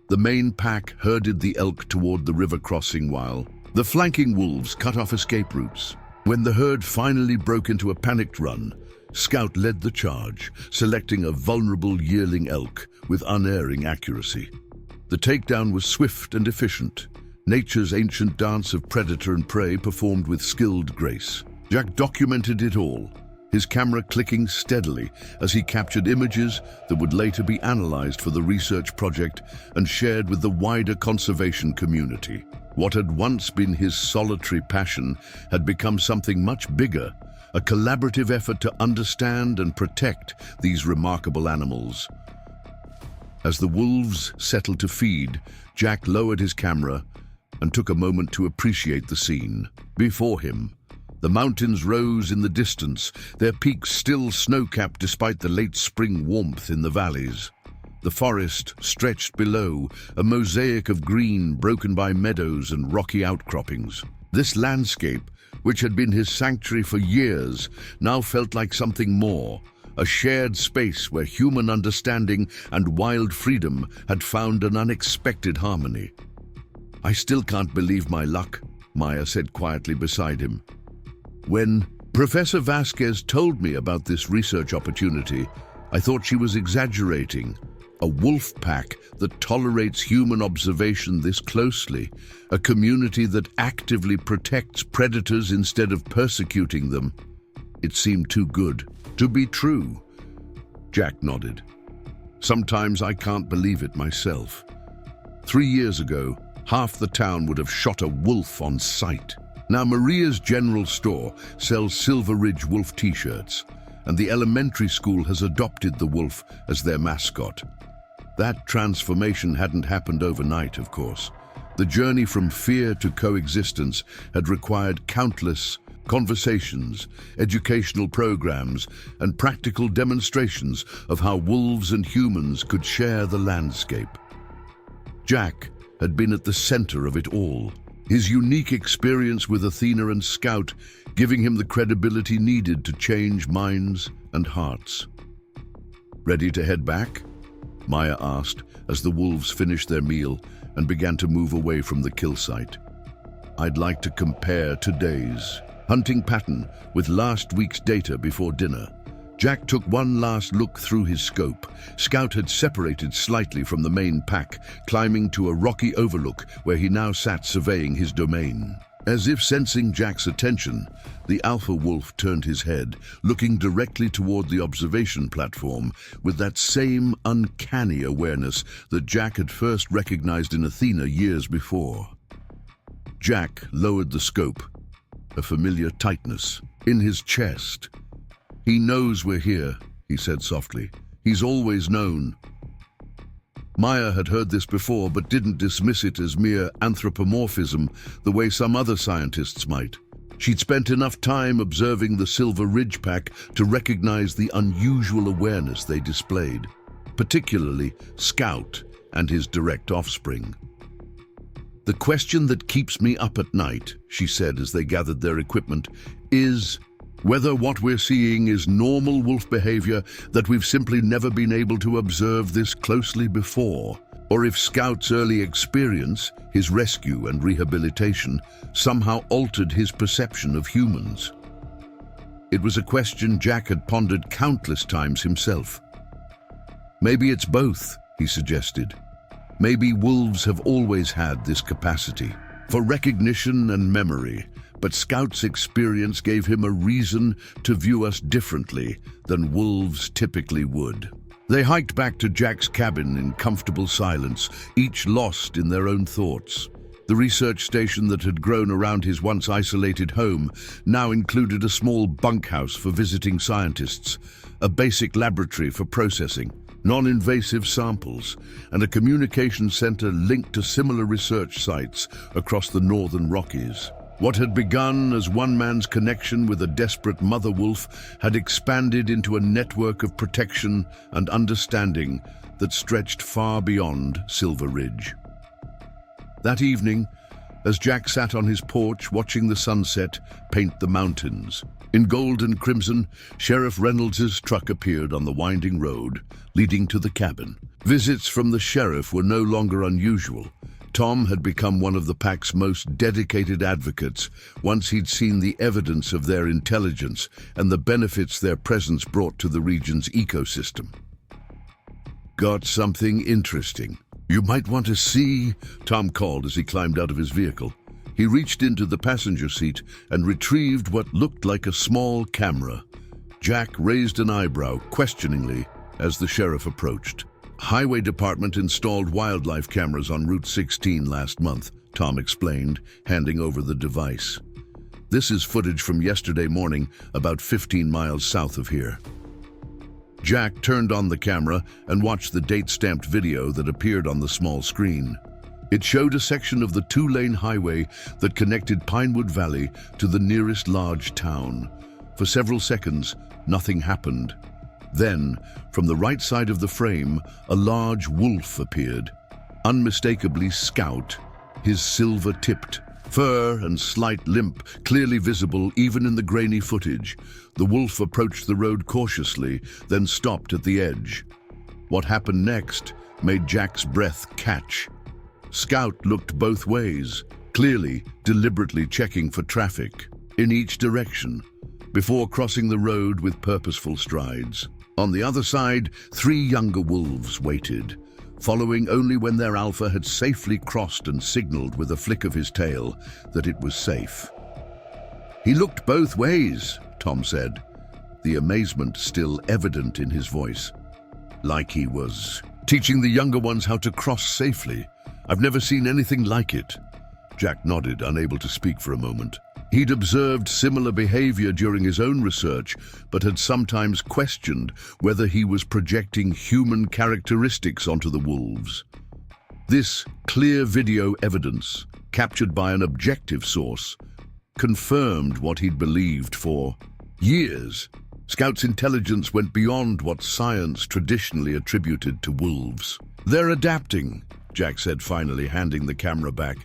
The main pack herded the elk toward the river crossing while the flanking wolves cut off escape routes. When the herd finally broke into a panicked run, Scout led the charge, selecting a vulnerable yearling elk with unerring accuracy. The takedown was swift and efficient, nature's ancient dance of predator and prey performed with skilled grace. Jack documented it all, his camera clicking steadily as he captured images that would later be analyzed for the research project and shared with the wider conservation community. What had once been his solitary passion had become something much bigger, a collaborative effort to understand and protect these remarkable animals. As the wolves settled to feed, Jack lowered his camera and took a moment to appreciate the scene. Before him, the mountains rose in the distance, their peaks still snow-capped despite the late spring warmth in the valleys. The forest stretched below, a mosaic of green broken by meadows and rocky outcroppings. This landscape, which had been his sanctuary for years, now felt like something more, a shared space where human understanding and wild freedom had found an unexpected harmony. "I still can't believe my luck," Maya said quietly beside him. "When Professor Vasquez told me about this research opportunity, I thought she was exaggerating. A wolf pack that tolerates human observation this closely, a community that actively protects predators instead of persecuting them. It seemed too good to be true." Jack nodded. "Sometimes I can't believe it myself. 3 years ago, half the town would have shot a wolf on sight. Now Maria's General Store sells Silver Ridge wolf t-shirts, and the elementary school has adopted the wolf as their mascot. That transformation hadn't happened overnight, of course. The journey from fear to coexistence had required countless conversations, educational programs, and practical demonstrations of how wolves and humans could share the landscape. Jack had been at the center of it all, his unique experience with Athena and Scout giving him the credibility needed to change minds and hearts. "Ready to head back?" Maya asked as the wolves finished their meal and began to move away from the kill site. "I'd like to compare today's hunting pattern with last week's data before dinner." Jack took one last look through his scope. Scout had separated slightly from the main pack, climbing to a rocky overlook where he now sat surveying his domain. As if sensing Jack's attention, the alpha wolf turned his head, looking directly toward the observation platform with that same uncanny awareness that Jack had first recognized in Athena years before. Jack lowered the scope, a familiar tightness in his chest. "He knows we're here," he said softly. "He's always known." Maya had heard this before, but didn't dismiss it as mere anthropomorphism the way some other scientists might. She'd spent enough time observing the Silver Ridge pack to recognize the unusual awareness they displayed, particularly Scout and his direct offspring. "The question that keeps me up at night," she said as they gathered their equipment, "is whether what we're seeing is normal wolf behavior that we've simply never been able to observe this closely before, or if Scout's early experience, his rescue and rehabilitation, somehow altered his perception of humans." It was a question Jack had pondered countless times himself. "Maybe it's both," he suggested. "Maybe wolves have always had this capacity for recognition and memory, but Scout's experience gave him a reason to view us differently than wolves typically would." They hiked back to Jack's cabin in comfortable silence, each lost in their own thoughts. The research station that had grown around his once isolated home now included a small bunkhouse for visiting scientists, a basic laboratory for processing non-invasive samples, and a communication center linked to similar research sites across the northern Rockies. What had begun as one man's connection with a desperate mother wolf had expanded into a network of protection and understanding that stretched far beyond Silver Ridge. That evening, as Jack sat on his porch watching the sunset paint the mountains, in gold and crimson, Sheriff Reynolds's truck appeared on the winding road leading to the cabin. Visits from the sheriff were no longer unusual. Tom had become one of the pack's most dedicated advocates once he'd seen the evidence of their intelligence and the benefits their presence brought to the region's ecosystem. "Got something interesting you might want to see," Tom called as he climbed out of his vehicle. He reached into the passenger seat and retrieved what looked like a small camera. Jack raised an eyebrow questioningly as the sheriff approached. "Highway Department installed wildlife cameras on Route 16 last month," Tom explained, handing over the device. "This is footage from yesterday morning, about 15 miles south of here." Jack turned on the camera and watched the date-stamped video that appeared on the small screen. It showed a section of the two-lane highway that connected Pinewood Valley to the nearest large town. For several seconds, nothing happened. Then, from the right side of the frame, a large wolf appeared, unmistakably Scout, his silver-tipped, Fur and slight limp clearly visible even in the grainy footage. The wolf approached the road cautiously, then stopped at the edge. What happened next made Jack's breath catch. Scout looked both ways, clearly, deliberately checking for traffic, in each direction, before crossing the road with purposeful strides. On the other side, 3 younger wolves waited, following only when their alpha had safely crossed and signaled with a flick of his tail that it was safe. "He looked both ways," Tom said, the amazement still evident in his voice. "Like he was teaching the younger ones how to cross safely. I've never seen anything like it." Jack nodded, unable to speak for a moment. He'd observed similar behavior during his own research, but had sometimes questioned whether he was projecting human characteristics onto the wolves. This clear video evidence, captured by an objective source, confirmed what he'd believed for years. Scout's intelligence went beyond what science traditionally attributed to wolves. "They're adapting," Jack said finally, handing the camera back.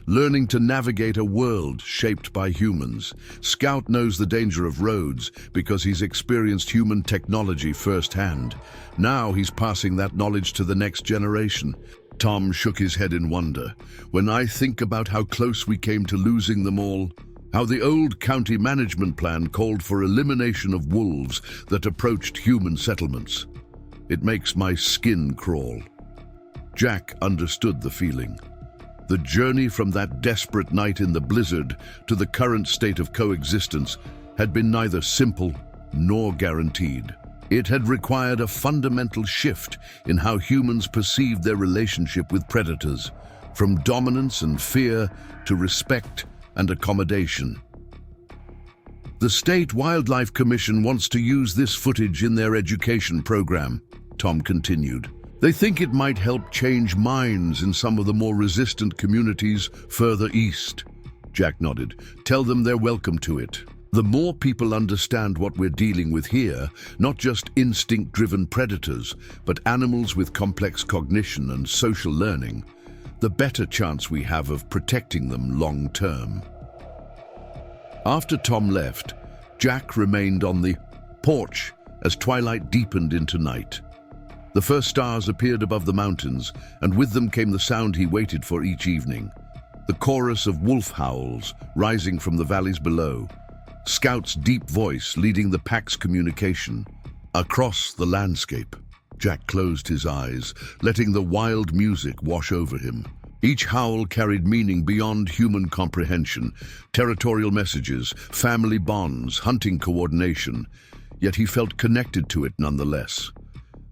"Learning to navigate a world shaped by humans. Scout knows the danger of roads because he's experienced human technology firsthand. Now he's passing that knowledge to the next generation." Tom shook his head in wonder. "When I think about how close we came to losing them all, how the old county management plan called for elimination of wolves that approached human settlements, it makes my skin crawl." Jack understood the feeling. The journey from that desperate night in the blizzard to the current state of coexistence had been neither simple nor guaranteed. It had required a fundamental shift in how humans perceived their relationship with predators, from dominance and fear to respect and accommodation. "The State Wildlife Commission wants to use this footage in their education program," Tom continued. "They think it might help change minds in some of the more resistant communities further east." Jack nodded. "Tell them they're welcome to it. The more people understand what we're dealing with here, not just instinct-driven predators, but animals with complex cognition and social learning, the better chance we have of protecting them long-term." After Tom left, Jack remained on the porch as twilight deepened into night. The first stars appeared above the mountains, and with them came the sound he waited for each evening, the chorus of wolf howls rising from the valleys below, Scout's deep voice leading the pack's communication. Across the landscape, Jack closed his eyes, letting the wild music wash over him. Each howl carried meaning beyond human comprehension, territorial messages, family bonds, hunting coordination, yet he felt connected to it nonetheless.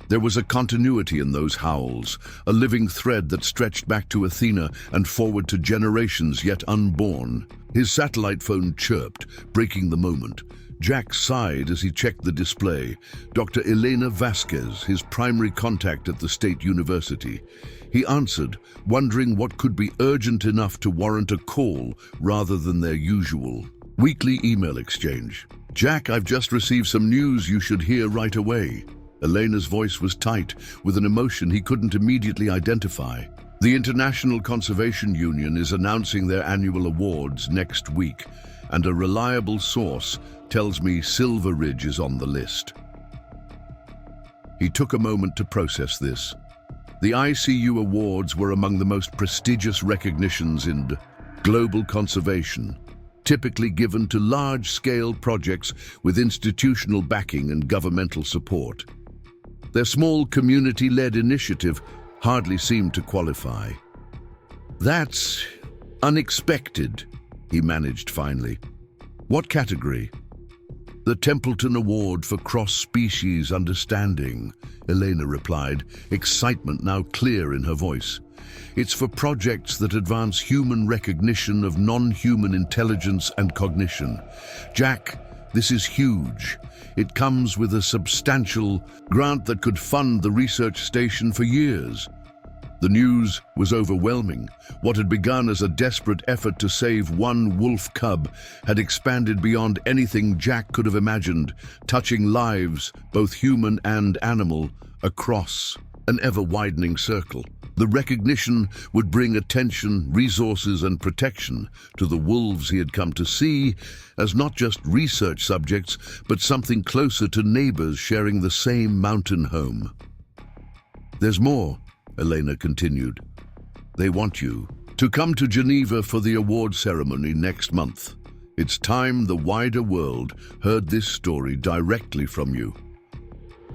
There was a continuity in those howls, a living thread that stretched back to Athena and forward to generations yet unborn. His satellite phone chirped, breaking the moment. Jack sighed as he checked the display. Dr. Elena Vasquez, his primary contact at the state university. He answered, wondering what could be urgent enough to warrant a call rather than their usual weekly email exchange. "Jack, I've just received some news you should hear right away." Elena's voice was tight, with an emotion he couldn't immediately identify. "The International Conservation Union is announcing their annual awards next week, and a reliable source tells me Silver Ridge is on the list." He took a moment to process this. The ICU Awards were among the most prestigious recognitions in global conservation, typically given to large-scale projects with institutional backing and governmental support. Their small community-led initiative hardly seemed to qualify. "That's unexpected," he managed finally. "What category?" "The Templeton Award for Cross-Species Understanding," Elena replied, excitement now clear in her voice. "It's for projects that advance human recognition of non-human intelligence and cognition. Jack, this is huge. It comes with a substantial grant that could fund the research station for years." The news was overwhelming. What had begun as a desperate effort to save one wolf cub had expanded beyond anything Jack could have imagined, touching lives, both human and animal, across an ever-widening circle. The recognition would bring attention, resources, and protection to the wolves he had come to see as not just research subjects, but something closer to neighbors sharing the same mountain home. "There's more," Elena continued. "They want you to come to Geneva for the award ceremony next month. It's time the wider world heard this story directly from you."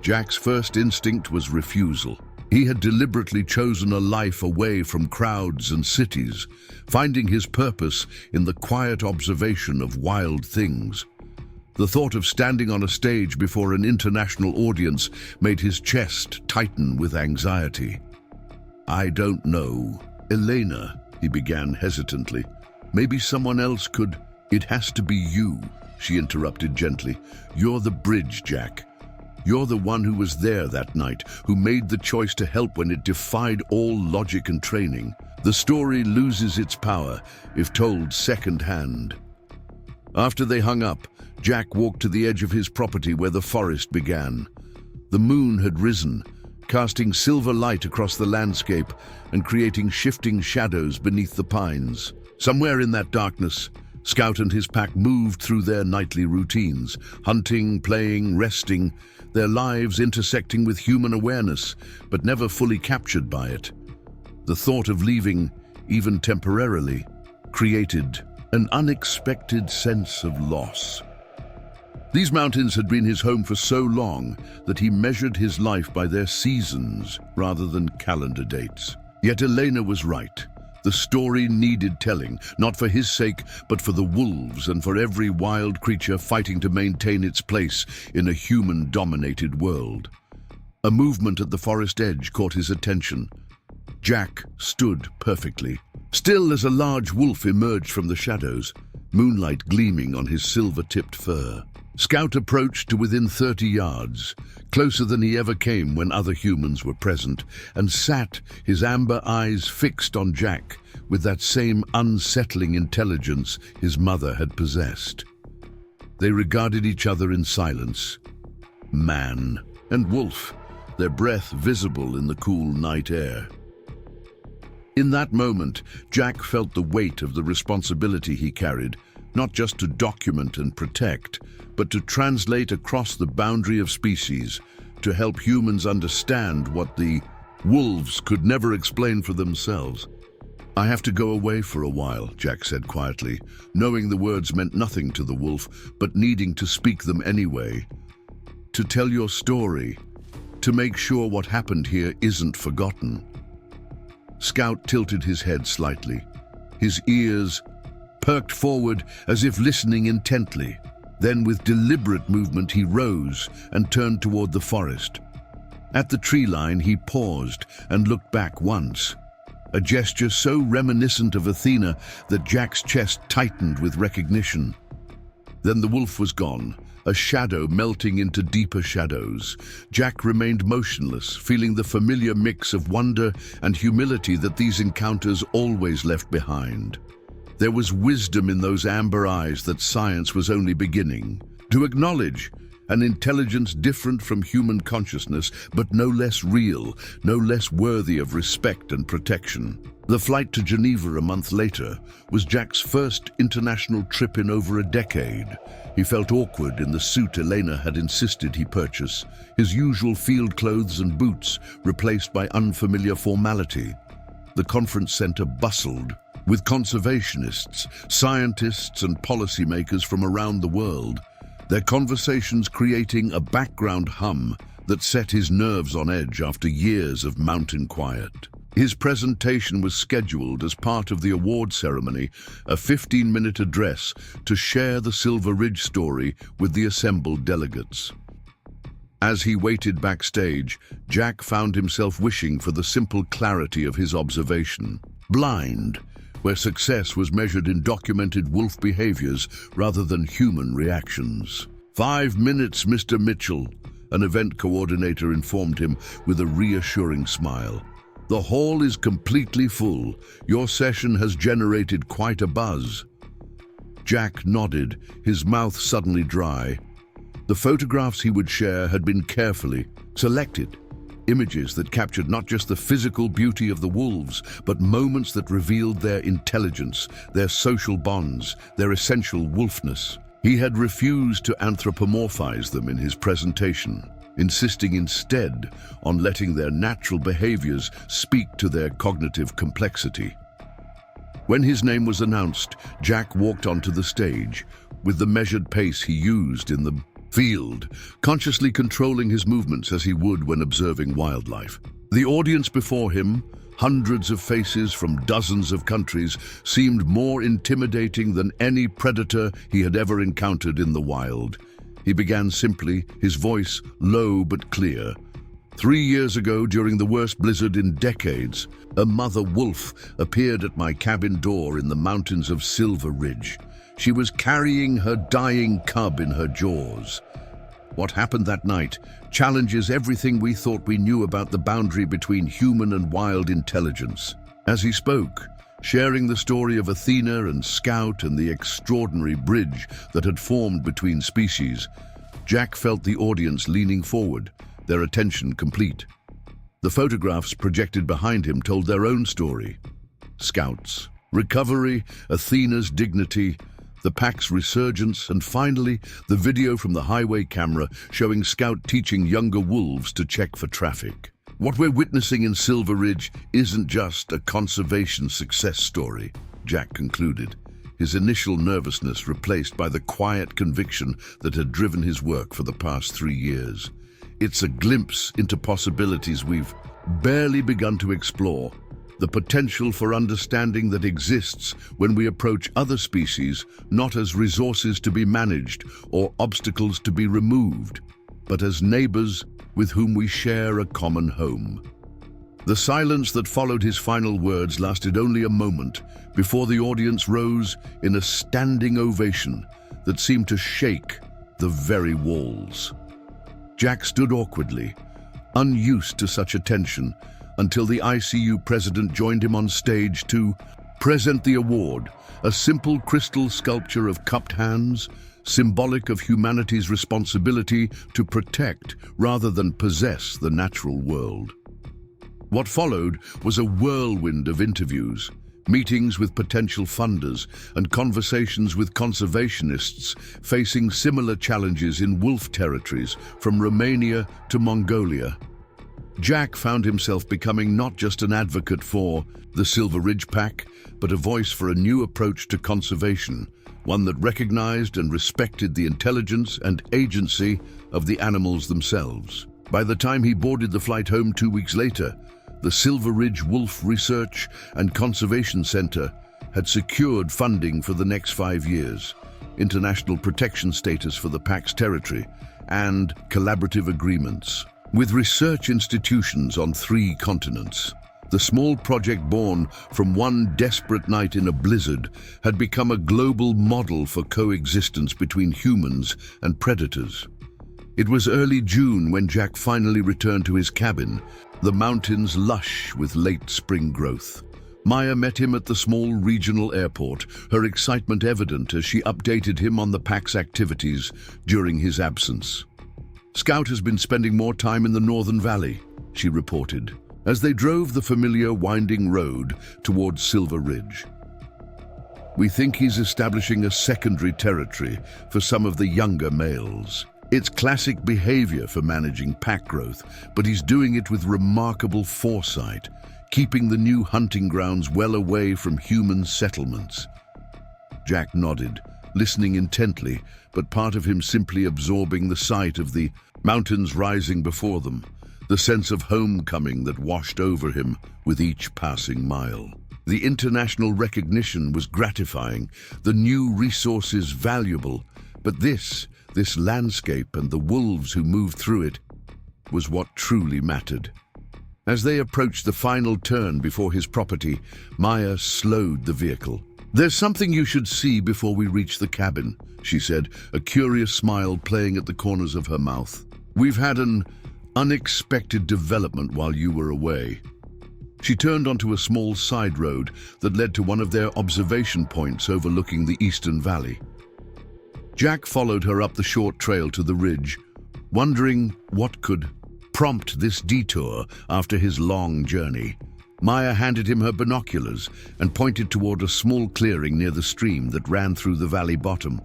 Jack's first instinct was refusal. He had deliberately chosen a life away from crowds and cities, finding his purpose in the quiet observation of wild things. The thought of standing on a stage before an international audience made his chest tighten with anxiety. "I don't know, Elena," he began hesitantly. "Maybe someone else could—" "It has to be you," she interrupted gently. "You're the bridge, Jack. You're the one who was there that night, who made the choice to help when it defied all logic and training. The story loses its power if told second-hand." After they hung up, Jack walked to the edge of his property where the forest began. The moon had risen, casting silver light across the landscape and creating shifting shadows beneath the pines. Somewhere in that darkness, Scout and his pack moved through their nightly routines, hunting, playing, resting, their lives intersecting with human awareness, but never fully captured by it. The thought of leaving, even temporarily, created an unexpected sense of loss. These mountains had been his home for so long that he measured his life by their seasons rather than calendar dates. Yet Elena was right. The story needed telling, not for his sake, but for the wolves and for every wild creature fighting to maintain its place in a human-dominated world. A movement at the forest edge caught his attention. Jack stood perfectly, still as a large wolf emerged from the shadows, moonlight gleaming on his silver-tipped fur. Scout approached to within 30 yards, closer than he ever came when other humans were present, and sat, his amber eyes fixed on Jack with that same unsettling intelligence his mother had possessed. They regarded each other in silence. Man and wolf, their breath visible in the cool night air. In that moment, Jack felt the weight of the responsibility he carried, not just to document and protect, but to translate across the boundary of species, to help humans understand what the wolves could never explain for themselves. "I have to go away for a while," Jack said quietly, knowing the words meant nothing to the wolf, but needing to speak them anyway. "To tell your story, to make sure what happened here isn't forgotten." Scout tilted his head slightly. His ears perked forward as if listening intently. Then, with deliberate movement, he rose and turned toward the forest. At the tree line, he paused and looked back once, a gesture so reminiscent of Athena that Jack's chest tightened with recognition. Then the wolf was gone, a shadow melting into deeper shadows. Jack remained motionless, feeling the familiar mix of wonder and humility that these encounters always left behind. There was wisdom in those amber eyes that science was only beginning to acknowledge, an intelligence different from human consciousness, but no less real, no less worthy of respect and protection. The flight to Geneva a month later was Jack's first international trip in over a decade. He felt awkward in the suit Elena had insisted he purchase, his usual field clothes and boots replaced by unfamiliar formality. The conference center bustled with conservationists, scientists, and policymakers from around the world, their conversations creating a background hum that set his nerves on edge after years of mountain quiet. His presentation was scheduled as part of the award ceremony, a 15-minute address to share the Silver Ridge story with the assembled delegates. As he waited backstage, Jack found himself wishing for the simple clarity of his observation. Blind, where success was measured in documented wolf behaviors rather than human reactions. 5 minutes, Mr. Mitchell, an event coordinator informed him with a reassuring smile. The hall is completely full. Your session has generated quite a buzz. Jack nodded, his mouth suddenly dry. The photographs he would share had been carefully selected, Images that captured not just the physical beauty of the wolves, but moments that revealed their intelligence, their social bonds, their essential wolfness. He had refused to anthropomorphize them in his presentation, insisting instead on letting their natural behaviors speak to their cognitive complexity. When his name was announced, Jack walked onto the stage, with the measured pace he used in the field, consciously controlling his movements as he would when observing wildlife. The audience before him, hundreds of faces from dozens of countries, seemed more intimidating than any predator he had ever encountered in the wild. He began simply, his voice low but clear. 3 years ago, during the worst blizzard in decades, a mother wolf appeared at my cabin door in the mountains of Silver Ridge. She was carrying her dying cub in her jaws. What happened that night challenges everything we thought we knew about the boundary between human and wild intelligence. As he spoke, sharing the story of Athena and Scout and the extraordinary bridge that had formed between species, Jack felt the audience leaning forward, their attention complete. The photographs projected behind him told their own story. Scout's recovery, Athena's dignity, the pack's resurgence, and finally, the video from the highway camera showing Scout teaching younger wolves to check for traffic. What we're witnessing in Silver Ridge isn't just a conservation success story, Jack concluded, his initial nervousness replaced by the quiet conviction that had driven his work for the past 3 years. It's a glimpse into possibilities we've barely begun to explore, the potential for understanding that exists when we approach other species not as resources to be managed or obstacles to be removed, but as neighbors with whom we share a common home. The silence that followed his final words lasted only a moment before the audience rose in a standing ovation that seemed to shake the very walls. Jack stood awkwardly, unused to such attention, until the ICU president joined him on stage to present the award, a simple crystal sculpture of cupped hands, symbolic of humanity's responsibility to protect rather than possess the natural world. What followed was a whirlwind of interviews, meetings with potential funders, and conversations with conservationists facing similar challenges in wolf territories from Romania to Mongolia. Jack found himself becoming not just an advocate for the Silver Ridge Pack, but a voice for a new approach to conservation, one that recognized and respected the intelligence and agency of the animals themselves. By the time he boarded the flight home 2 weeks later, the Silver Ridge Wolf Research and Conservation Center had secured funding for the next 5 years, international protection status for the pack's territory, and collaborative agreements with research institutions on 3 continents. The small project born from one desperate night in a blizzard had become a global model for coexistence between humans and predators. It was early June when Jack finally returned to his cabin, the mountains lush with late spring growth. Maya met him at the small regional airport, her excitement evident as she updated him on the pack's activities during his absence. Scout has been spending more time in the Northern Valley, she reported, as they drove the familiar winding road towards Silver Ridge. We think he's establishing a secondary territory for some of the younger males. It's classic behavior for managing pack growth, but he's doing it with remarkable foresight, keeping the new hunting grounds well away from human settlements. Jack nodded, listening intently, but part of him simply absorbing the sight of the mountains rising before them, the sense of homecoming that washed over him with each passing mile. The international recognition was gratifying, the new resources valuable, but this landscape and the wolves who moved through it was what truly mattered. As they approached the final turn before his property, Maya slowed the vehicle. "There's something you should see before we reach the cabin," she said, a curious smile playing at the corners of her mouth. "We've had an unexpected development while you were away." She turned onto a small side road that led to one of their observation points overlooking the Eastern Valley. Jack followed her up the short trail to the ridge, wondering what could prompt this detour after his long journey? Maya handed him her binoculars and pointed toward a small clearing near the stream that ran through the valley bottom.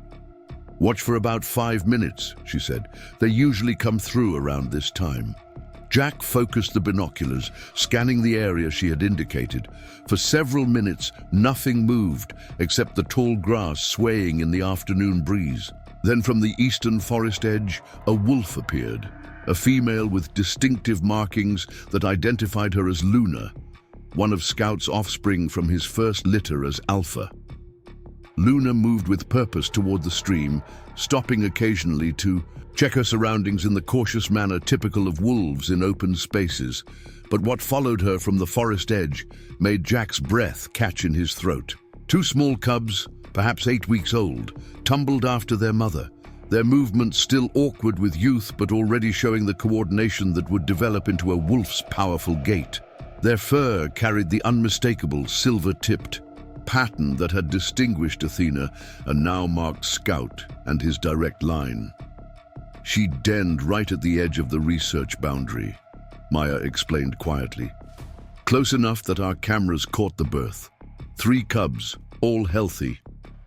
"Watch for about 5 minutes," she said. "They usually come through around this time." Jack focused the binoculars, scanning the area she had indicated. For several minutes, nothing moved except the tall grass swaying in the afternoon breeze. Then from the eastern forest edge, a wolf appeared, a female with distinctive markings that identified her as Luna, one of Scout's offspring from his first litter as Alpha. Luna moved with purpose toward the stream, stopping occasionally to check her surroundings in the cautious manner typical of wolves in open spaces. But what followed her from the forest edge made Jack's breath catch in his throat. 2 small cubs, perhaps 8 weeks old, tumbled after their mother, their movements still awkward with youth but already showing the coordination that would develop into a wolf's powerful gait. Their fur carried the unmistakable silver-tipped pattern that had distinguished Athena and now marked Scout and his direct line. "She denned right at the edge of the research boundary," Maya explained quietly. "Close enough that our cameras caught the birth. 3 cubs, all healthy.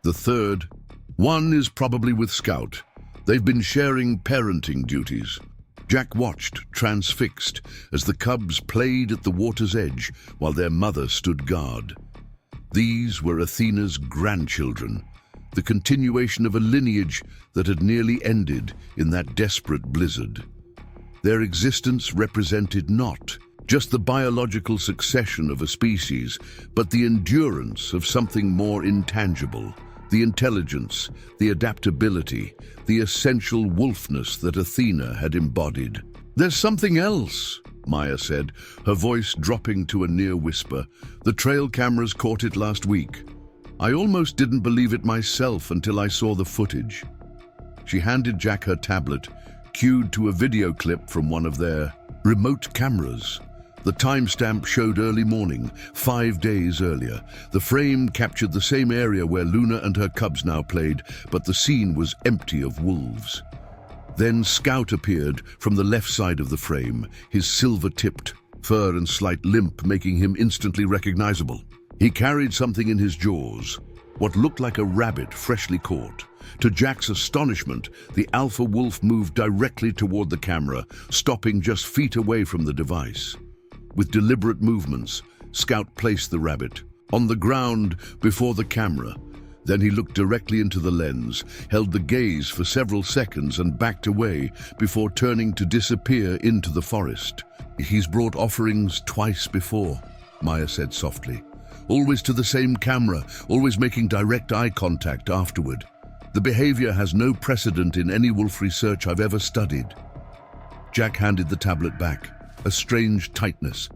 The third, one is probably with Scout. They've been sharing parenting duties." Jack watched, transfixed, as the cubs played at the water's edge while their mother stood guard. These were Athena's grandchildren, the continuation of a lineage that had nearly ended in that desperate blizzard. Their existence represented not just the biological succession of a species, but the endurance of something more intangible, the intelligence, the adaptability, the essential wolfness that Athena had embodied. "There's something else," Maya said, her voice dropping to a near whisper. "The trail cameras caught it last week. I almost didn't believe it myself until I saw the footage." She handed Jack her tablet, cued to a video clip from one of their remote cameras. The timestamp showed early morning, 5 days earlier. The frame captured the same area where Luna and her cubs now played, but the scene was empty of wolves. Then Scout appeared from the left side of the frame, his silver-tipped fur and slight limp making him instantly recognizable. He carried something in his jaws, what looked like a rabbit freshly caught. To Jack's astonishment, the alpha wolf moved directly toward the camera, stopping just feet away from the device. With deliberate movements, Scout placed the rabbit on the ground before the camera. Then he looked directly into the lens, held the gaze for several seconds and backed away before turning to disappear into the forest. "He's brought offerings twice before," Maya said softly. "Always to the same camera, always making direct eye contact afterward. The behavior has no precedent in any wolf research I've ever studied." Jack handed the tablet back, a strange tightness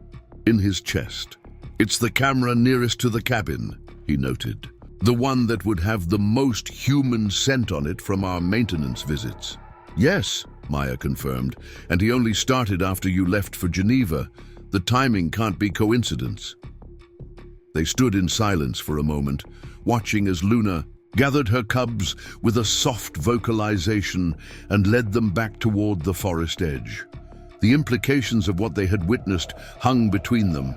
in his chest. "It's the camera nearest to the cabin," he noted. "The one that would have the most human scent on it from our maintenance visits." "Yes," Maya confirmed, "and he only started after you left for Geneva. The timing can't be coincidence." They stood in silence for a moment, watching as Luna gathered her cubs with a soft vocalization and led them back toward the forest edge. The implications of what they had witnessed hung between them.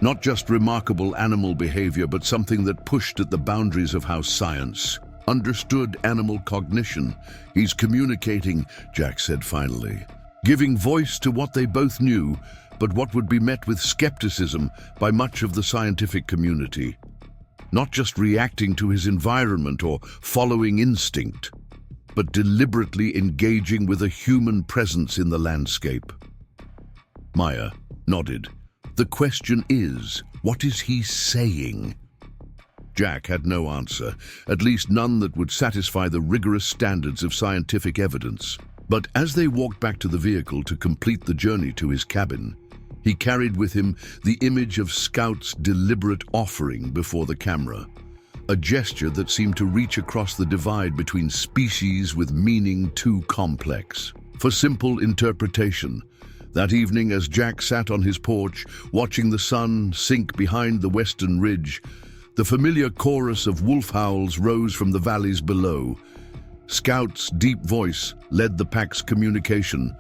Not just remarkable animal behavior, but something that pushed at the boundaries of how science understood animal cognition. "He's communicating," Jack said finally, giving voice to what they both knew, but what would be met with skepticism by much of the scientific community. Not just reacting to his environment or following instinct, but deliberately engaging with a human presence in the landscape. Maya nodded. "The question is, what is he saying?" Jack had no answer, at least none that would satisfy the rigorous standards of scientific evidence. But as they walked back to the vehicle to complete the journey to his cabin, he carried with him the image of Scout's deliberate offering before the camera, a gesture that seemed to reach across the divide between species with meaning too complex for simple interpretation. That evening, as Jack sat on his porch, watching the sun sink behind the western ridge, the familiar chorus of wolf howls rose from the valleys below. Scout's deep voice led the pack's communication,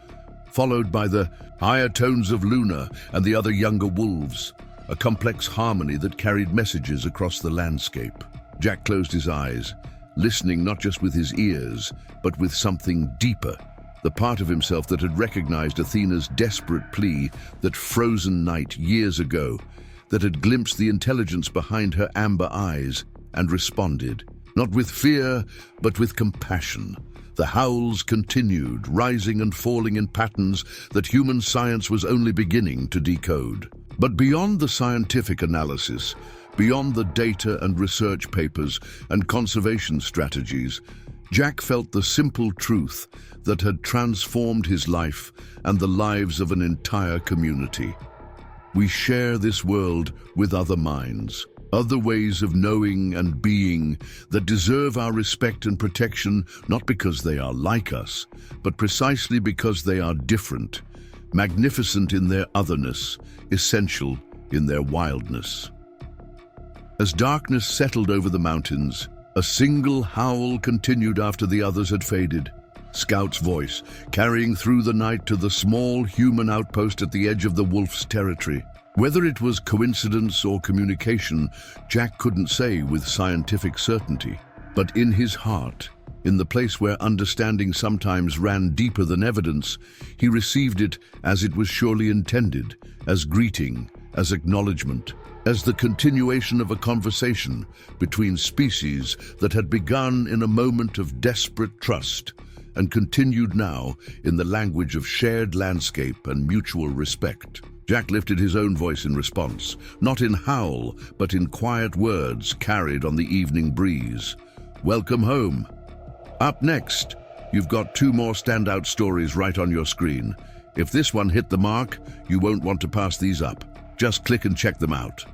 followed by the higher tones of Luna and the other younger wolves, a complex harmony that carried messages across the landscape. Jack closed his eyes, listening not just with his ears, but with something deeper, the part of himself that had recognized Athena's desperate plea that frozen night years ago, that had glimpsed the intelligence behind her amber eyes and responded, not with fear, but with compassion. The howls continued, rising and falling in patterns that human science was only beginning to decode. But beyond the scientific analysis, beyond the data and research papers and conservation strategies, Jack felt the simple truth that had transformed his life and the lives of an entire community. We share this world with other minds, other ways of knowing and being that deserve our respect and protection, not because they are like us, but precisely because they are different, magnificent in their otherness, essential in their wildness. As darkness settled over the mountains, a single howl continued after the others had faded. Scout's voice, carrying through the night to the small human outpost at the edge of the wolf's territory. Whether it was coincidence or communication, Jack couldn't say with scientific certainty. But in his heart, in the place where understanding sometimes ran deeper than evidence, he received it as it was surely intended, as greeting, as acknowledgement, as the continuation of a conversation between species that had begun in a moment of desperate trust and continued now in the language of shared landscape and mutual respect. Jack lifted his own voice in response, not in howl, but in quiet words carried on the evening breeze. Welcome home. Up next, you've got 2 more standout stories right on your screen. If this one hit the mark, you won't want to pass these up. Just click and check them out.